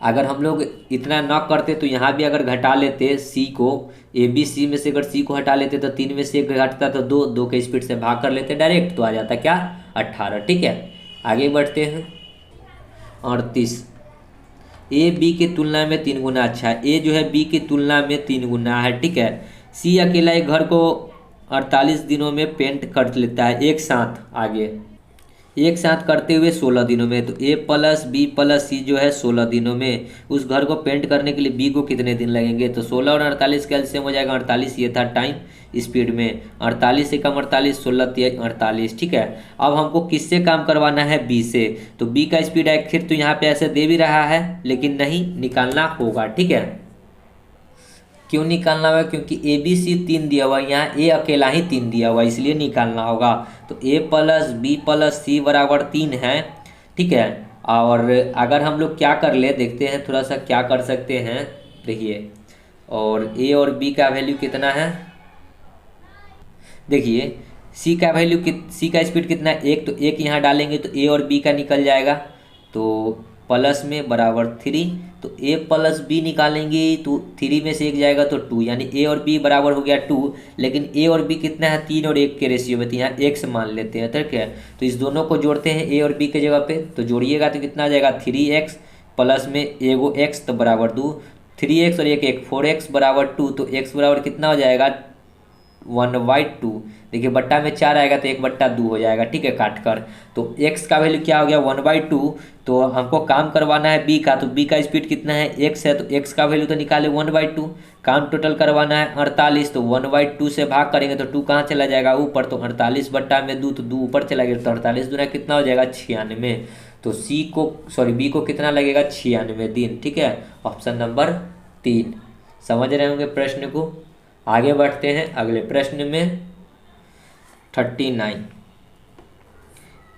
अगर हम लोग इतना न करते तो यहाँ भी अगर घटा लेते सी को, ए बी सी में से अगर सी को हटा लेते तो 3 में से 1 घटता तो 2, 2 के स्पीड से भाग कर लेते डायरेक्ट, तो आ जाता क्या 18, ठीक है। आगे बढ़ते हैं 38। ए बी की तुलना में 3 गुना अच्छा है, ए जो है बी की तुलना में 3 गुना है, ठीक है। सी अकेला एक घर को 48 दिनों में पेंट कर लेता है एक साथ, आगे एक साथ करते हुए 16 दिनों में। तो ए प्लस बी प्लस सी जो है 16 दिनों में, उस घर को पेंट करने के लिए बी को कितने दिन लगेंगे। तो 16 और 48 का एलसीएम हो जाएगा 48, ये था टाइम स्पीड में, 48 से कम 48, 16 3 48, ठीक है। अब हमको किससे काम करवाना है, बी से। तो बी का स्पीड आखिर तो यहाँ पे ऐसे दे भी रहा है लेकिन नहीं, निकालना होगा, ठीक है। क्यों निकालना होगा, क्योंकि ए बी सी 3 दिया हुआ है, यहाँ ए अकेला ही 3 दिया हुआ है, इसलिए निकालना होगा। तो ए प्लस बी प्लस सी बराबर 3 है, ठीक है। और अगर हम लोग क्या कर ले देखते हैं थोड़ा सा क्या कर सकते हैं, देखिए, और ए और बी का वैल्यू कितना है, देखिए सी का वैल्यू सी का स्पीड कितना है 1, तो 1 यहाँ डालेंगे तो ए और बी का निकल जाएगा, तो प्लस में बराबर 3, तो ए प्लस बी निकालेंगे तो 3 में से 1 जाएगा तो 2, यानी ए और बी बराबर हो गया 2। लेकिन ए और बी कितना है 3 और 1 के रेशियो में, तो यहाँ x मान लेते हैं, ठीक है। तो इस दोनों को जोड़ते हैं ए और बी के जगह पे, तो जोड़िएगा तो कितना आ जाएगा 3x प्लस में एगो x तो बराबर 2, 3x और 1 4x बराबर 2, तो x बराबर कितना हो जाएगा 1/2। देखिए बट्टा में 4 आएगा तो 1/2 हो जाएगा, ठीक है, काट कर। तो x का वैल्यू क्या हो गया 1/2, तो हमको काम करवाना है b का, तो b का स्पीड कितना है x है, तो x का वैल्यू तो निकाले 1/2, काम टोटल करवाना है 48, तो 1/2 से भाग करेंगे तो 2 कहाँ चला जाएगा ऊपर, तो 48/2, तो 2 ऊपर चला गया, तो 48 दूना कितना हो जाएगा 96। तो बी को कितना लगेगा 96 दिन, ठीक है। Option number 3। समझ रहे होंगे प्रश्न को। आगे बढ़ते हैं अगले प्रश्न में 39।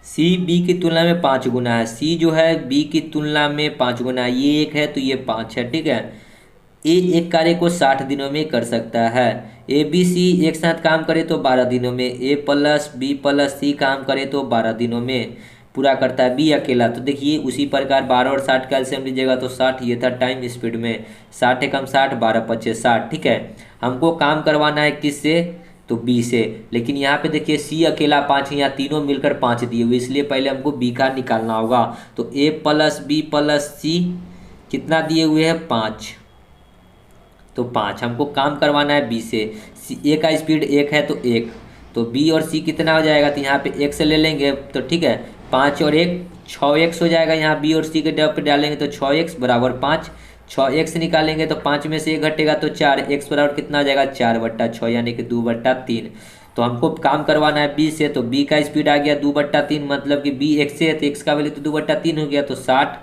सी बी की तुलना में 5 गुना है, सी जो है बी की तुलना में 5 गुना है, ये 1 है तो ये 5 है, ठीक है। ए एक कार्य को 60 दिनों में कर सकता है। ए बी सी एक साथ काम करे तो 12 दिनों में, ए प्लस बी प्लस सी काम करे तो 12 दिनों में पूरा करता है। बी अकेला, तो देखिए उसी प्रकार 12 और 60 का एलसीएम लीजिएगा तो 60, ये था टाइम स्पीड में, 60 एकम 60, 12 पच्चे 60, ठीक है। हमको काम करवाना है किससे, तो बी से, लेकिन यहाँ पे देखिए सी अकेला 5 है, यहाँ तीनों मिलकर 5 दिए हुए, इसलिए पहले हमको बी का निकालना होगा। तो ए प्लस बी प्लस सी कितना दिए हुए हैं, 5, तो 5 हमको काम करवाना है बी से। सी ए का स्पीड 1 है तो 1, तो बी और सी कितना हो जाएगा, तो यहाँ पे 1 से ले लेंगे तो ठीक है, 5 और 1 6x हो जाएगा। यहाँ बी और सी के जगह पे डालेंगे तो 6x बराबर 5, 6x निकालेंगे तो 5 में से 1 घटेगा तो 4, x बराबर कितना हो जाएगा 4/6, यानी कि 2/3। तो हमको काम करवाना है बी से, तो बी का स्पीड आ गया 2/3, मतलब कि बी x से है तो x का वैल्यू तो 2/3 हो गया, तो 60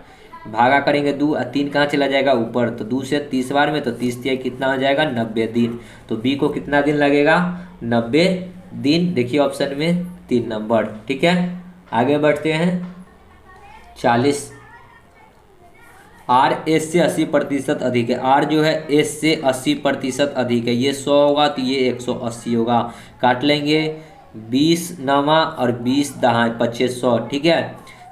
भागा करेंगे 2, 3 कहाँ चला जाएगा ऊपर, तो 2 से 30 बार में, तो 30 तिया कितना हो जाएगा 90 दिन। तो बी को कितना दिन लगेगा, 90 दिन। देखिए ऑप्शन में 3 नंबर, ठीक है। आगे बढ़ते हैं 40, आर एस से 80% अधिक है। आर जो है एस से 80% अधिक है, ये 100 होगा तो ये 180 होगा, काट लेंगे 20 9 और 20 दहाई 2500, ठीक है।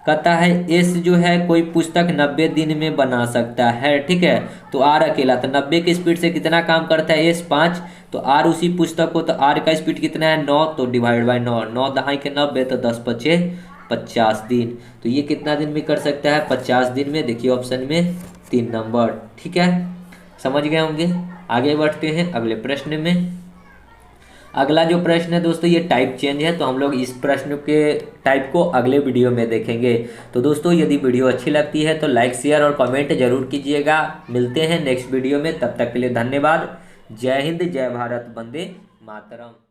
कहता है एस जो है कोई पुस्तक 90 दिन में बना सकता है, ठीक है। तो आर अकेला, तो 90 की स्पीड से कितना काम करता है एस 5, तो आर उसी पुस्तक को, तो आर का स्पीड कितना है 9, तो डिवाइड बाय 9, 9 दहाई के 90, तो 10 पच्चे 50 दिन। तो ये कितना दिन में कर सकता है, 50 दिन में। देखिए ऑप्शन में 3 नंबर, ठीक है। समझ गए होंगे। आगे बढ़ते हैं अगले प्रश्न में। अगला जो प्रश्न है दोस्तों ये टाइप चेंज है, तो हम लोग इस प्रश्न के टाइप को अगले वीडियो में देखेंगे। तो दोस्तों यदि वीडियो अच्छी लगती है तो लाइक शेयर और कमेंट जरूर कीजिएगा। मिलते हैं नेक्स्ट वीडियो में, तब तक के लिए धन्यवाद। जय हिंद, जय भारत, वंदे मातरम।